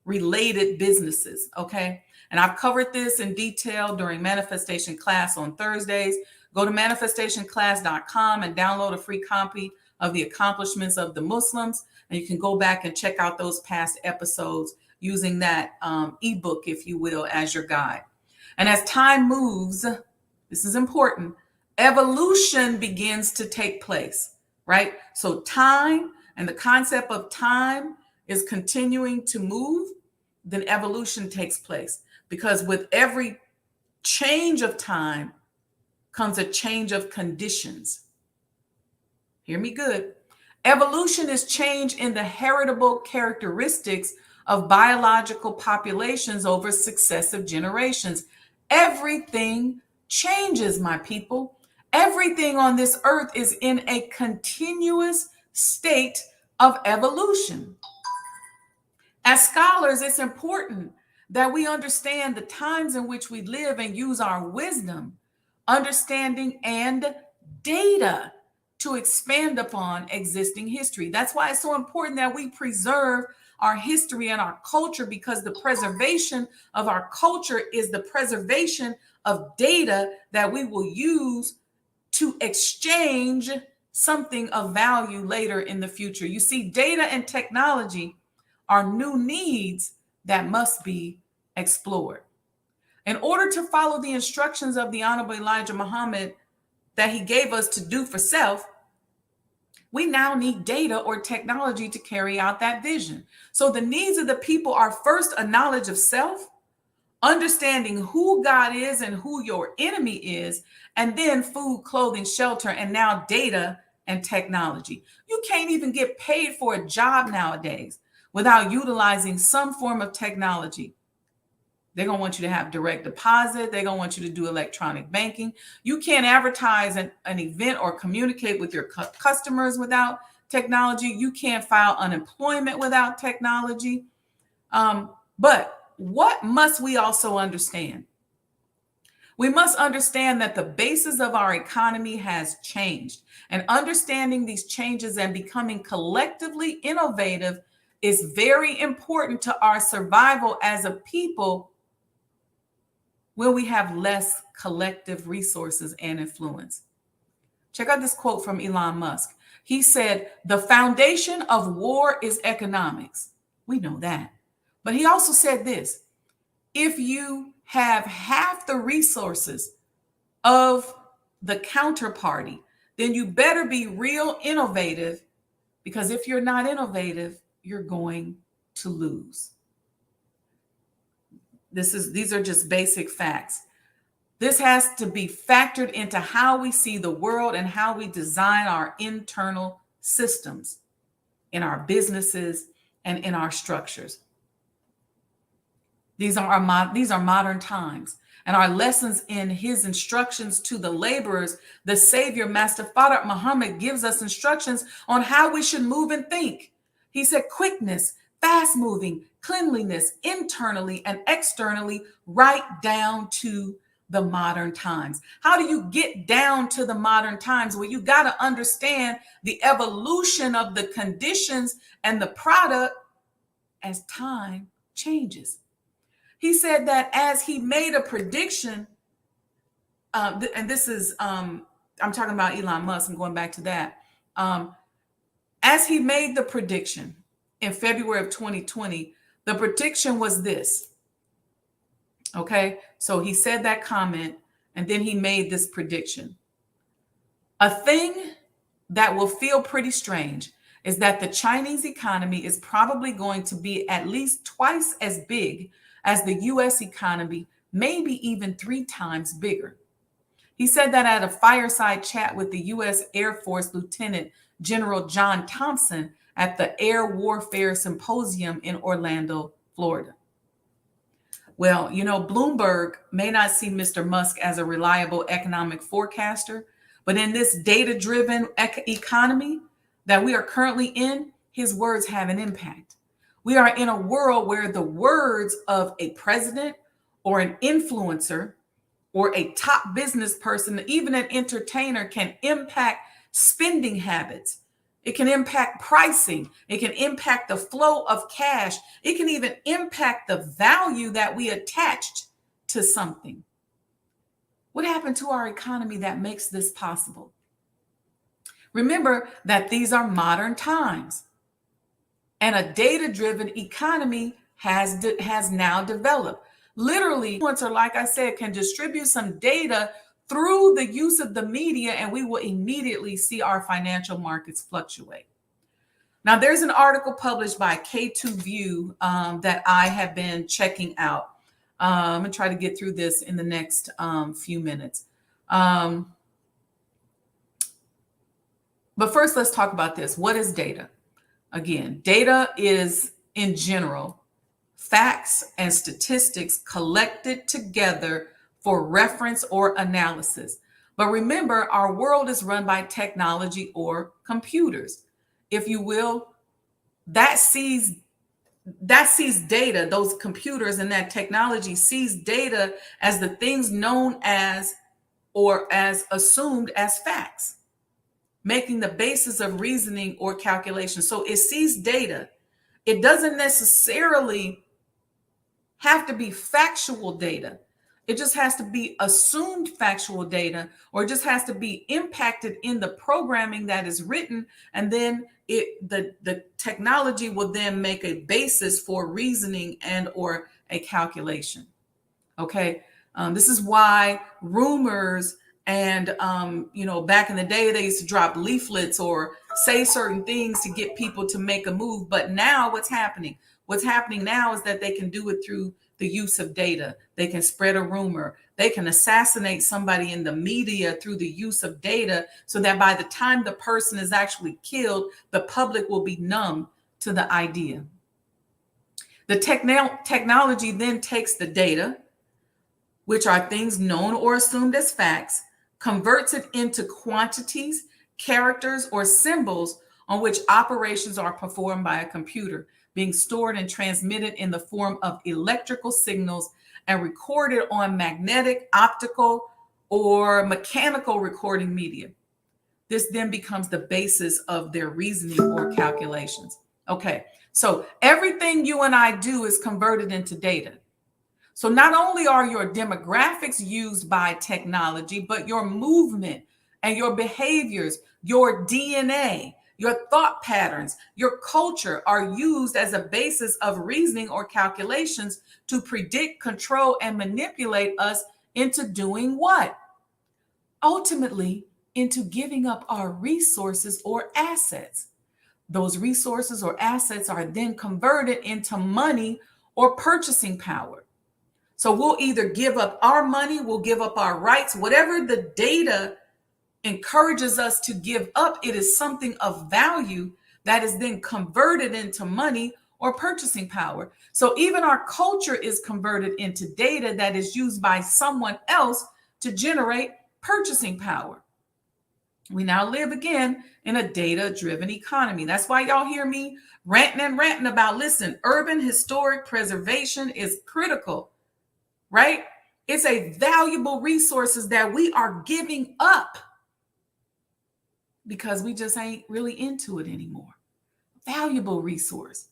related businesses, okay? And I've covered this in detail during manifestation class on Thursdays. Go to manifestationclass.com and download a free copy of the accomplishments of the Muslims. And you can go back and check out those past episodes using that ebook, if you will, as your guide. And as time moves, this is important, evolution begins to take place, right? So time and the concept of time is continuing to move, then evolution takes place. Because with every change of time comes a change of conditions. Hear me good. Evolution is change in the heritable characteristics of biological populations over successive generations. Everything changes, my people. Everything on this earth is in a continuous state of evolution. As scholars, it's important that we understand the times in which we live and use our wisdom, understanding, and data to expand upon existing history. That's why it's so important that we preserve our history and our culture, because the preservation of our culture is the preservation of data that we will use to exchange something of value later in the future. You see, data and technology are new needs that must be explored. In order to follow the instructions of the Honorable Elijah Muhammad that he gave us to do for self, we now need data or technology to carry out that vision. So the needs of the people are first a knowledge of self, understanding who God is and who your enemy is, and then food, clothing, shelter, and now data and technology. You can't even get paid for a job nowadays without utilizing some form of technology. They're going to want you to have direct deposit. They're going to want you to do electronic banking. You can't advertise an event or communicate with your customers without technology. You can't file unemployment without technology. But what must we also understand? We must understand that the basis of our economy has changed, and understanding these changes and becoming collectively innovative is very important to our survival as a people when we have less collective resources and influence. Check out this quote from Elon Musk. He said, "The foundation of war is economics." We know that. But he also said this: if you have half the resources of the counterparty, then you better be real innovative, because if you're not innovative, you're going to lose. These are just basic facts. This has to be factored into how we see the world and how we design our internal systems in our businesses and in our structures. These are modern times, and our lessons in his instructions to the laborers, the Savior, Master Sajdah Muhammad, gives us instructions on how we should move and think. He said quickness, fast moving, cleanliness, internally and externally, right down to the modern times. How do you get down to the modern times? Well, you got to understand the evolution of the conditions and the product as time changes. He said that as he made a prediction, and this is, I'm talking about Elon Musk, I'm going back to that. As he made the prediction in February of 2020, the prediction was this. Okay, so he said that comment, and then he made this prediction. A thing that will feel pretty strange is that the Chinese economy is probably going to be at least twice as big as the US economy, maybe even 3 times bigger. He said that at a fireside chat with the US Air Force Lieutenant General John Thompson at the Air Warfare Symposium in Orlando, Florida. Well, you know, Bloomberg may not see Mr. Musk as a reliable economic forecaster, but in this data-driven economy that we are currently in, his words have an impact. We are in a world where the words of a president or an influencer or a top business person, even an entertainer, can impact spending habits. It can impact pricing. It can impact the flow of cash. It can even impact the value that we attached to something. What happened to our economy that makes this possible? Remember that these are modern times, and a data-driven economy has now developed. Literally, influencer, like I said, can distribute some data through the use of the media, and we will immediately see our financial markets fluctuate. Now, there's an article published by K2 View that I have been checking out. I'm going to try to get through this in the next few minutes. But first, let's talk about this. What is data? Again, data is, in general, facts and statistics collected together for reference or analysis. But remember, our world is run by technology or computers, if you will. That sees data, those computers and that technology sees data as the things known as or as assumed as facts, making the basis of reasoning or calculation. So it sees data. It doesn't necessarily have to be factual data. It just has to be assumed factual data, or it just has to be impacted in the programming that is written. And then the technology will then make a basis for reasoning and or a calculation. Okay. This is why rumors and, back in the day, they used to drop leaflets or say certain things to get people to make a move. But now what's happening? What's happening now is that they can do it through the use of data. They can spread a rumor. They can assassinate somebody in the media through the use of data, so that by the time the person is actually killed, the public will be numb to the idea. The technology then takes the data, which are things known or assumed as facts, converts it into quantities, characters, or symbols on which operations are performed by a computer, being stored and transmitted in the form of electrical signals and recorded on magnetic, optical, or mechanical recording media. This then becomes the basis of their reasoning or calculations. Okay, so everything you and I do is converted into data. So not only are your demographics used by technology, but your movement and your behaviors, your DNA, your thought patterns, your culture are used as a basis of reasoning or calculations to predict, control, and manipulate us into doing what? Ultimately, into giving up our resources or assets. Those resources or assets are then converted into money or purchasing power. So we'll either give up our money, we'll give up our rights, whatever the data encourages us to give up, it is something of value that is then converted into money or purchasing power. So even our culture is converted into data that is used by someone else to generate purchasing power. We now live again in a data-driven economy. That's why y'all hear me ranting about, listen, urban historic preservation is critical, right? It's a valuable resources that we are giving up because we just ain't really into it anymore. Valuable resource.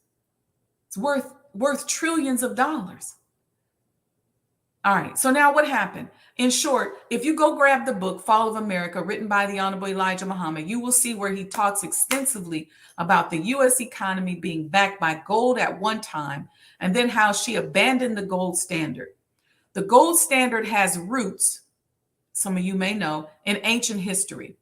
It's worth trillions of dollars. All right, so now what happened? In short, if you go grab the book, Fall of America, written by the Honorable Elijah Muhammad, you will see where he talks extensively about the U.S. economy being backed by gold at one time, and then how she abandoned the gold standard. The gold standard has roots, some of you may know, in ancient history.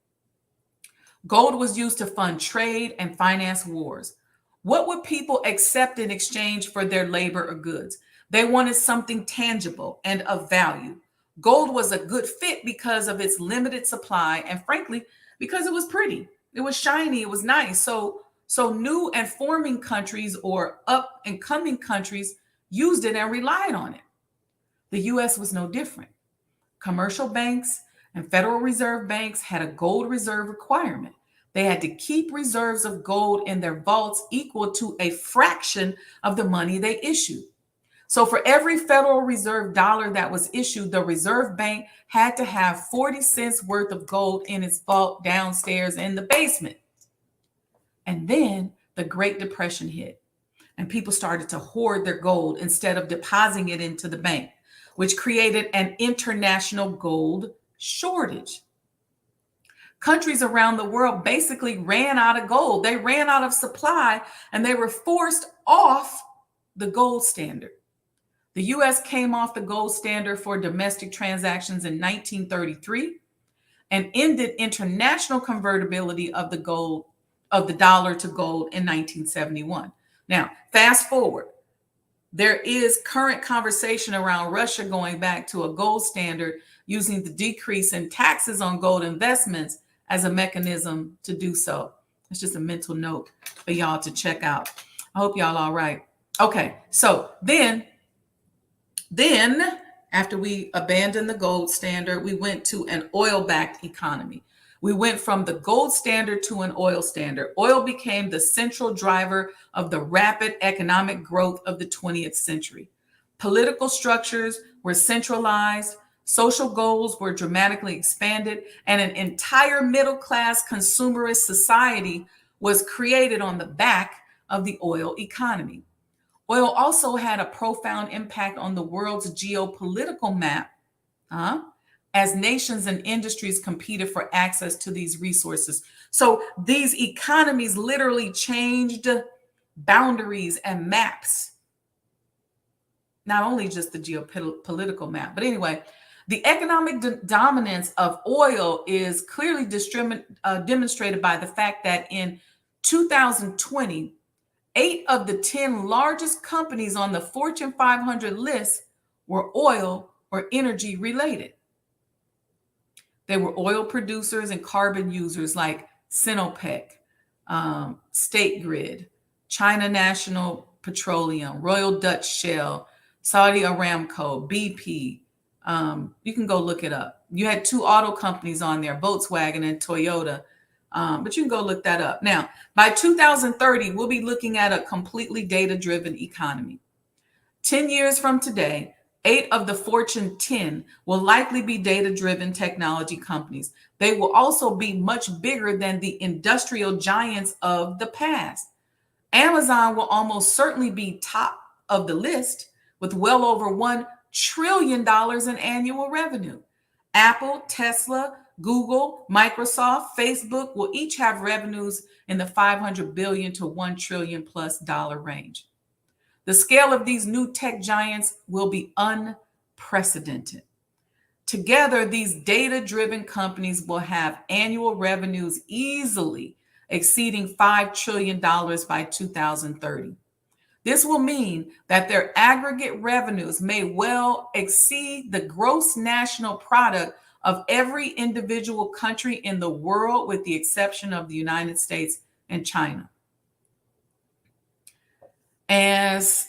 Gold was used to fund trade and finance wars. What would people accept in exchange for their labor or goods? They wanted something tangible and of value. Gold was a good fit because of its limited supply and, frankly, because it was pretty. It was shiny. It was nice. So new and forming countries or up and coming countries used it and relied on it. The U.S. was no different. Commercial banks and Federal Reserve banks had a gold reserve requirement. They had to keep reserves of gold in their vaults equal to a fraction of the money they issued. So for every Federal Reserve dollar that was issued, the Reserve Bank had to have 40 cents worth of gold in its vault downstairs in the basement. And then the Great Depression hit, and people started to hoard their gold instead of depositing it into the bank, which created an international gold shortage. Countries around the world basically ran out of gold. They ran out of supply, and they were forced off the gold standard. The U.S. came off the gold standard for domestic transactions in 1933 and ended international convertibility of the dollar to gold in 1971. Now, fast forward. There is current conversation around Russia going back to a gold standard using the decrease in taxes on gold investments as a mechanism to do so. It's just a mental note for y'all to check out. I hope y'all all right. Okay, so then after we abandoned the gold standard, we went to an oil-backed economy. We went from the gold standard to an oil standard. Oil became the central driver of the rapid economic growth of the 20th century. Political structures were centralized, social goals were dramatically expanded, and an entire middle-class consumerist society was created on the back of the oil economy. Oil also had a profound impact on the world's geopolitical map, as nations and industries competed for access to these resources. So these economies literally changed boundaries and maps, not only just the geopolitical map. But anyway, the economic dominance of oil is clearly demonstrated by the fact that in 2020, 8 of the 10 largest companies on the Fortune 500 list were oil or energy related. They were oil producers and carbon users like Sinopec, State Grid, China National Petroleum, Royal Dutch Shell, Saudi Aramco, BP. You can go look it up. You had 2 auto companies on there, Volkswagen and Toyota. But you can go look that up. Now, by 2030, we'll be looking at a completely data-driven economy. 10 years from today, 8 of the Fortune 10 will likely be data-driven technology companies. They will also be much bigger than the industrial giants of the past. Amazon will almost certainly be top of the list with well over $1 trillion in annual revenue. Apple, Tesla, Google, Microsoft, Facebook will each have revenues in the $500 billion to $1 trillion plus range. The scale of these new tech giants will be unprecedented. Together, these data-driven companies will have annual revenues easily exceeding $5 trillion by 2030. This will mean that their aggregate revenues may well exceed the gross national product of every individual country in the world, with the exception of the United States and China. As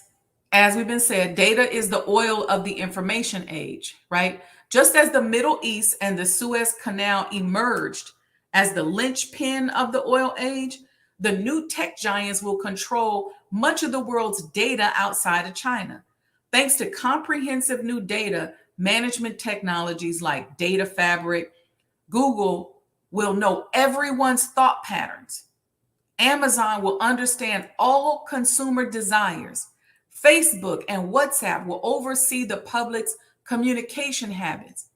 we've been said, data is the oil of the information age, right? Just as the Middle East and the Suez Canal emerged as the linchpin of the oil age, the new tech giants will control much of the world's data outside of China. Thanks to comprehensive new data management technologies like data fabric, Google will know everyone's thought patterns. Amazon will understand all consumer desires. Facebook and WhatsApp will oversee the public's communication habits.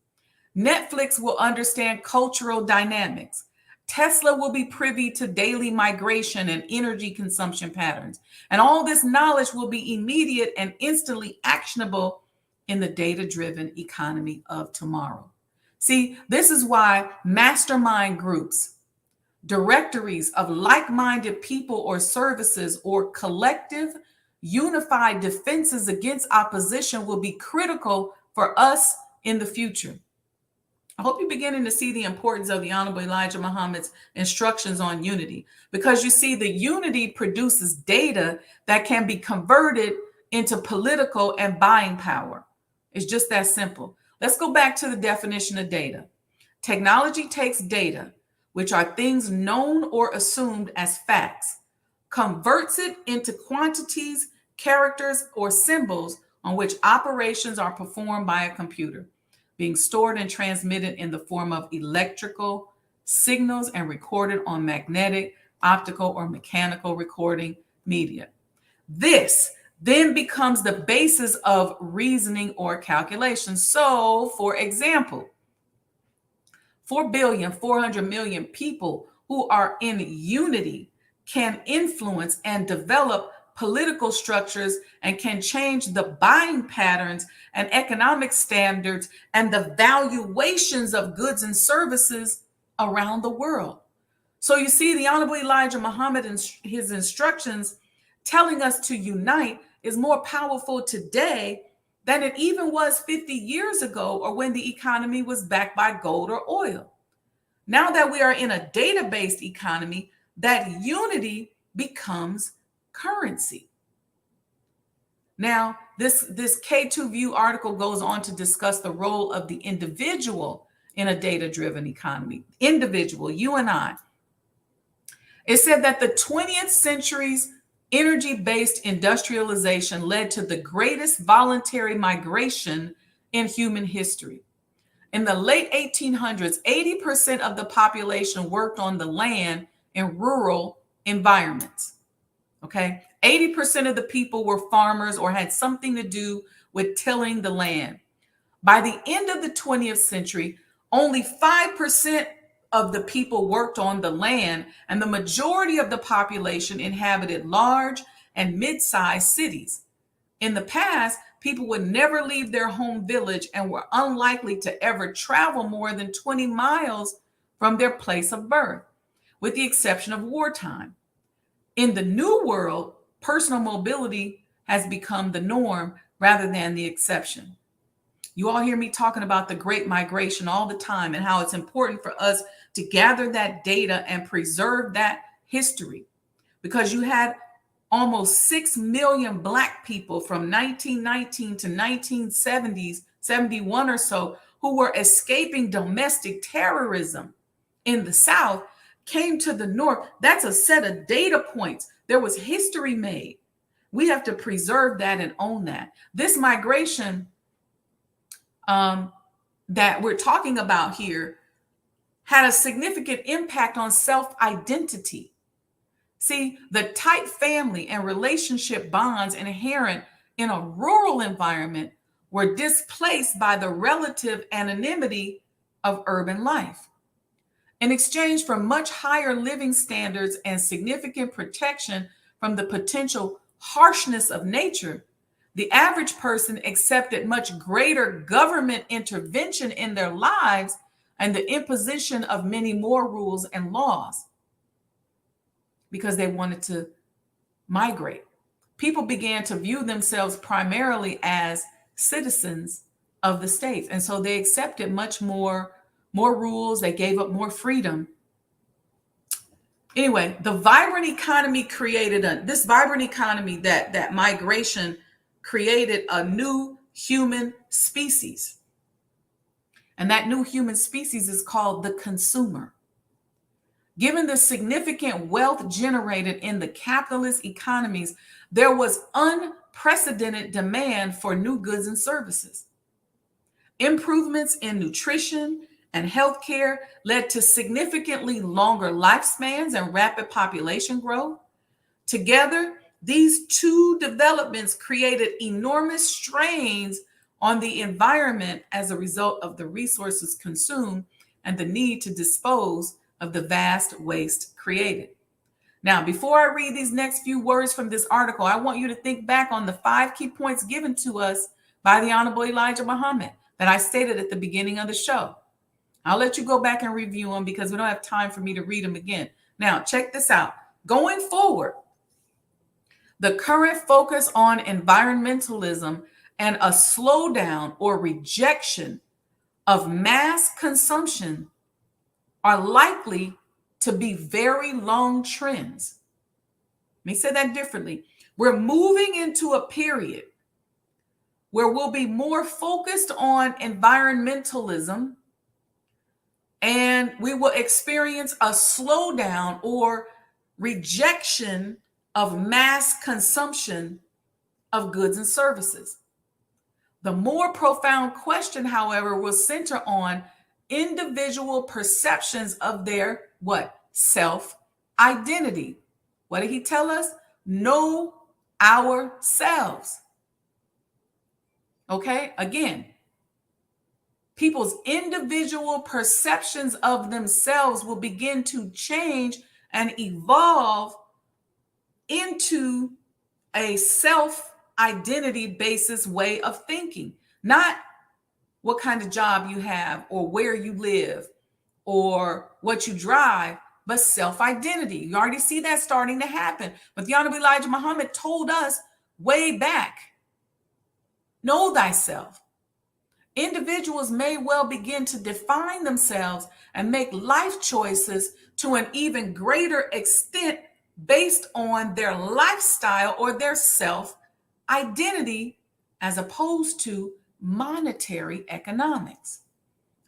Netflix will understand cultural dynamics. Tesla will be privy to daily migration and energy consumption patterns. And all this knowledge will be immediate and instantly actionable in the data-driven economy of tomorrow. See, this is why mastermind groups, directories of like-minded people or services, or collective unified defenses against opposition will be critical for us in the future. I hope you're beginning to see the importance of the Honorable Elijah Muhammad's instructions on unity, because you see, the unity produces data that can be converted into political and buying power. It's just that simple. Let's go back to the definition of data. Technology takes data, which are things known or assumed as facts, converts it into quantities, characters, or symbols on which operations are performed by a computer, being stored and transmitted in the form of electrical signals and recorded on magnetic, optical, or mechanical recording media. This then becomes the basis of reasoning or calculation. So, for example, 4,400,000,000 people who are in unity can influence and develop political structures and can change the buying patterns and economic standards and the valuations of goods and services around the world. So you see, the Honorable Elijah Muhammad and his instructions telling us to unite is more powerful today than it even was 50 years ago, or when the economy was backed by gold or oil. Now that we are in a data-based economy, that unity becomes currency. Now, this K2 View article goes on to discuss the role of the individual in a data-driven economy. Individual, you and I. It said that the 20th century's energy-based industrialization led to the greatest voluntary migration in human history. In the late 1800s, 80% of the population worked on the land in rural environments. Okay, 80% of the people were farmers or had something to do with tilling the land. By the end of the 20th century, only 5% of the people worked on the land, and the majority of the population inhabited large and mid-sized cities. In the past, people would never leave their home village and were unlikely to ever travel more than 20 miles from their place of birth, with the exception of wartime. In the new world, personal mobility has become the norm rather than the exception. You all hear me talking about the Great Migration all the time and how it's important for us to gather that data and preserve that history, because you had almost 6 million Black people from 1919 to 1970s, 71 or so, who were escaping domestic terrorism in the South came to the North. That's a set of data points. There was history made. We have to preserve that and own that. This migration that we're talking about here had a significant impact on self-identity. See, the tight family and relationship bonds inherent in a rural environment were displaced by the relative anonymity of urban life. In exchange for much higher living standards and significant protection from the potential harshness of nature, the average person accepted much greater government intervention in their lives and the imposition of many more rules and laws because they wanted to migrate. People began to view themselves primarily as citizens of the states. And so they accepted much more rules. They gave up more freedom. Anyway, the vibrant economy this vibrant economy, that migration created a new human species. And that new human species is called the consumer. Given the significant wealth generated in the capitalist economies, there was unprecedented demand for new goods and services. Improvements in nutrition and healthcare led to significantly longer lifespans and rapid population growth. Together, these two developments created enormous strains on the environment as a result of the resources consumed and the need to dispose of the vast waste created. Now, before I read these next few words from this article, I want you to think back on the 5 key points given to us by the Honorable Elijah Muhammad that I stated at the beginning of the show. I'll let you go back and review them because we don't have time for me to read them again. Now, check this out. Going forward, the current focus on environmentalism and a slowdown or rejection of mass consumption are likely to be very long trends. Let me say that differently. We're moving into a period where we'll be more focused on environmentalism, and we will experience a slowdown or rejection of mass consumption of goods and services. The more profound question, however, will center on individual perceptions of their self-identity. What did he tell us? Know ourselves. Okay, again, people's individual perceptions of themselves will begin to change and evolve into a self-identity basis way of thinking. Not what kind of job you have or where you live or what you drive, but self-identity. You already see that starting to happen. But the Honorable Elijah Muhammad told us way back, know thyself. Individuals may well begin to define themselves and make life choices to an even greater extent based on their lifestyle or their self-identity as opposed to monetary economics.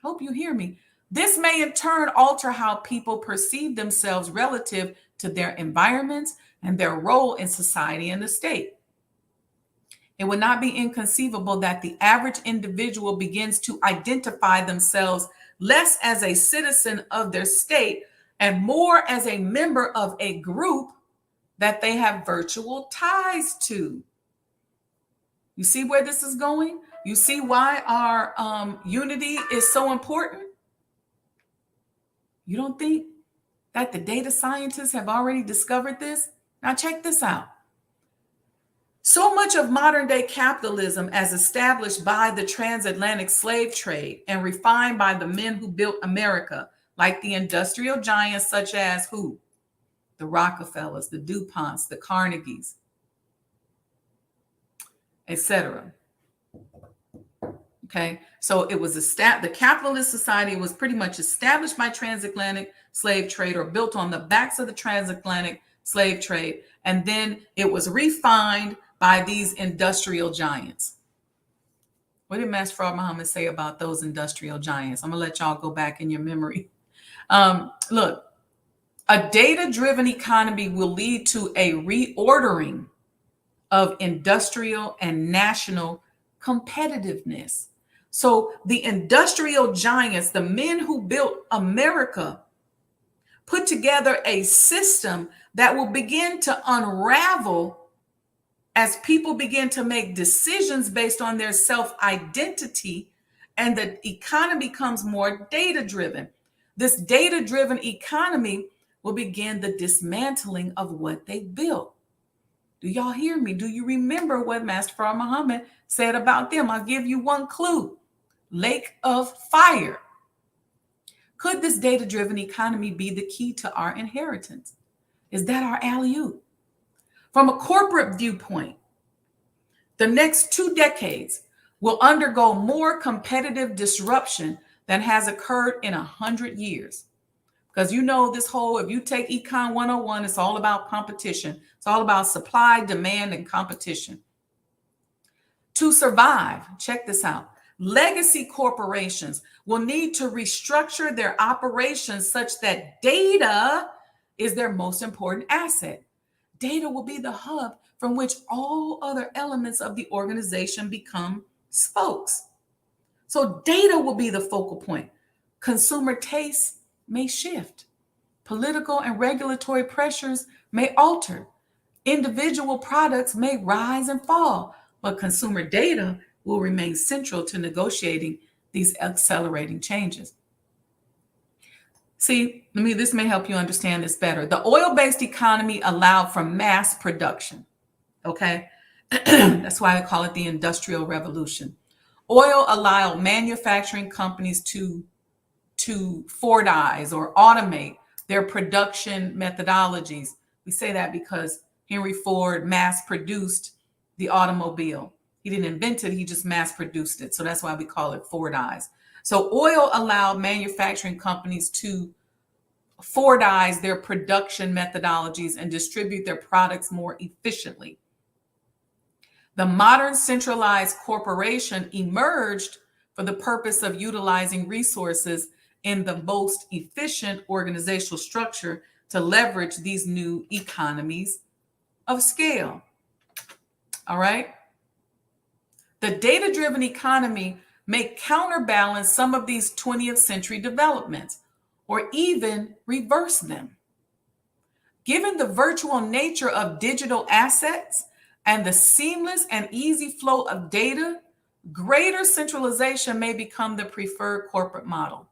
Hope you hear me. This may in turn alter how people perceive themselves relative to their environments and their role in society and the state. It would not be inconceivable that the average individual begins to identify themselves less as a citizen of their state and more as a member of a group that they have virtual ties to. You see where this is going? You see why our unity is so important? You don't think that the data scientists have already discovered this? Now check this out. So much of modern day capitalism, as established by the transatlantic slave trade and refined by the men who built America, like the industrial giants such as who? The Rockefellers, the DuPonts, the Carnegies, etc. Okay, so it was the capitalist society was pretty much established by transatlantic slave trade or built on the backs of the transatlantic slave trade. And then it was refined by these industrial giants. What did Master Fard Muhammad say about those industrial giants? I'm going to let y'all go back in your memory. Look, a data-driven economy will lead to a reordering of industrial and national competitiveness. So the industrial giants, the men who built America, put together a system that will begin to unravel as people begin to make decisions based on their self-identity, and the economy becomes more data-driven. This data-driven economy will begin the dismantling of what they built. Do y'all hear me? Do you remember what Master Fard Muhammad said about them? I'll give you one clue. Lake of fire. Could this data-driven economy be the key to our inheritance? Is that our alley-oop? From a corporate viewpoint, the next 2 decades will undergo more competitive disruption than has occurred in 100 years. Because you know this whole, if you take Econ 101, it's all about competition. It's all about supply, demand, and competition. To survive, check this out, legacy corporations will need to restructure their operations such that data is their most important asset. Data will be the hub from which all other elements of the organization become spokes. So data will be the focal point. Consumer tastes may shift. Political and regulatory pressures may alter. Individual products may rise and fall, but consumer data will remain central to negotiating these accelerating changes. See, this may help you understand this better. The oil-based economy allowed for mass production, okay? That's why I call it the Industrial Revolution. Oil allowed manufacturing companies to Fordize or automate their production methodologies. We say that because Henry Ford mass produced the automobile. He didn't invent it, he just mass produced it. So that's why we call it Fordize. So oil allowed manufacturing companies to Fordize their production methodologies and distribute their products more efficiently. The modern centralized corporation emerged for the purpose of utilizing resources in the most efficient organizational structure to leverage these new economies of scale. All right. The data-driven economy may counterbalance some of these 20th century developments or even reverse them. Given the virtual nature of digital assets and the seamless and easy flow of data, greater centralization may become the preferred corporate model.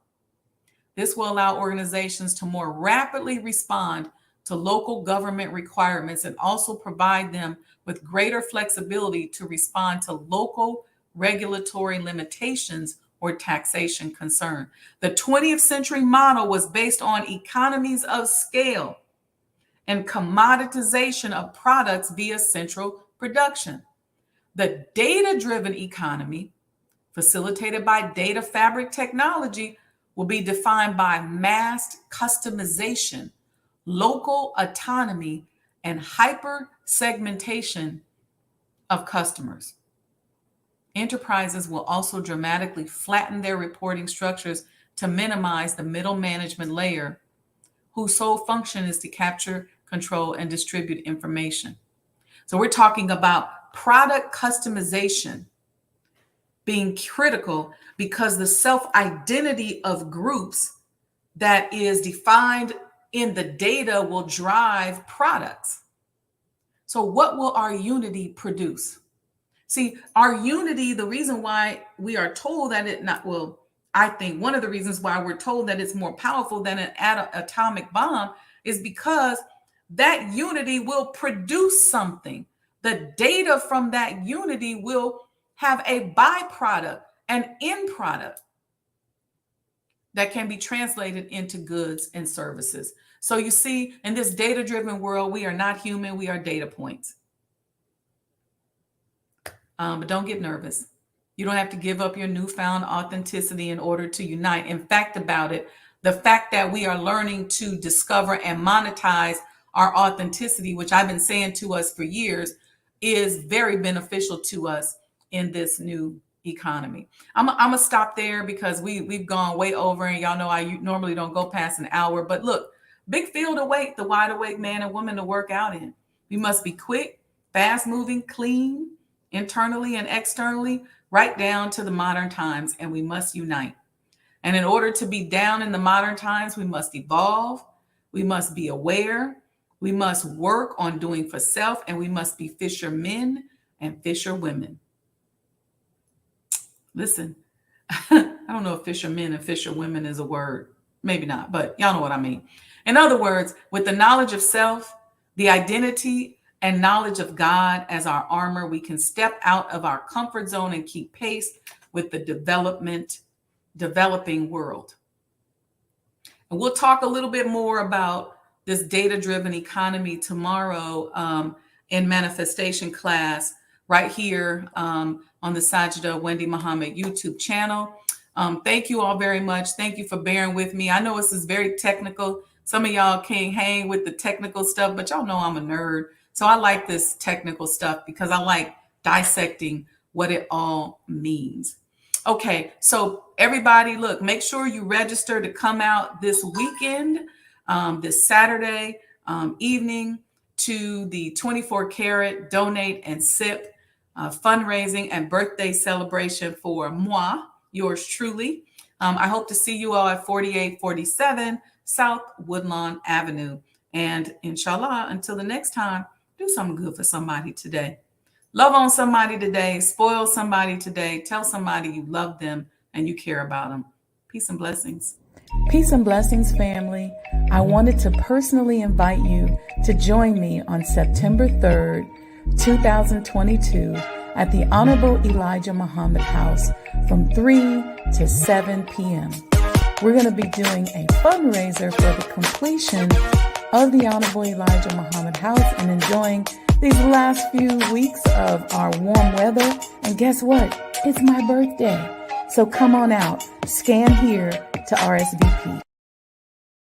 This will allow organizations to more rapidly respond to local government requirements and also provide them with greater flexibility to respond to local regulatory limitations or taxation concern. The 20th century model was based on economies of scale and commoditization of products via central production. The data-driven economy, facilitated by data fabric technology, will be defined by mass customization, local autonomy, and hyper segmentation of customers. Enterprises will also dramatically flatten their reporting structures to minimize the middle management layer, whose sole function is to capture, control, and distribute information. So we're talking about product customization being critical because the self-identity of groups that is defined in the data will drive products. So what will our unity produce? See, our unity, the reason why we are told that I think one of the reasons why we're told that it's more powerful than an atomic bomb is because that unity will produce something. The data from that unity will have a byproduct, an end product that can be translated into goods and services. So you see, in this data-driven world, we are not human, we are data points. But don't get nervous. You don't have to give up your newfound authenticity in order to unite. In fact, the fact that we are learning to discover and monetize our authenticity, which I've been saying to us for years, is very beneficial to us in this new economy. I'm gonna stop there because we've gone way over, and y'all know I normally don't go past an hour. But look, big field awake, the wide awake man and woman to work out in. We must be quick, fast moving, clean, internally and externally, right down to the modern times, and we must unite. And in order to be down in the modern times, we must evolve, we must be aware, we must work on doing for self, and we must be fishermen and fisherwomen. Listen, I don't know if fishermen and fisherwomen is a word. Maybe not, but y'all know what I mean. In other words, with the knowledge of self, the identity and knowledge of God as our armor, we can step out of our comfort zone and keep pace with the developing world. And we'll talk a little bit more about this data-driven economy tomorrow in manifestation class right here on the Sajdah Wendy Muhammad YouTube channel. Thank you all very much. Thank you for bearing with me. I know this is very technical. Some of y'all can't hang with the technical stuff, but y'all know I'm a nerd. So I like this technical stuff because I like dissecting what it all means. Okay, so everybody, look, make sure you register to come out this weekend, this Saturday evening, to the 24 Karat Donate and Sip fundraising and birthday celebration for moi, yours truly. I hope to see you all at 4847 South Woodlawn Avenue. And inshallah, until the next time, do something good for somebody today. Love on somebody today. Spoil somebody today. Tell somebody you love them and you care about them. Peace and blessings. Peace and blessings, family. I wanted to personally invite you to join me on September 3rd, 2022 at the Honorable Elijah Muhammad House from 3 to 7 p.m. We're going to be doing a fundraiser for the completion of the Honorable Elijah Muhammad House and enjoying these last few weeks of our warm weather. And guess what? It's my birthday. So come on out, scan here to RSVP.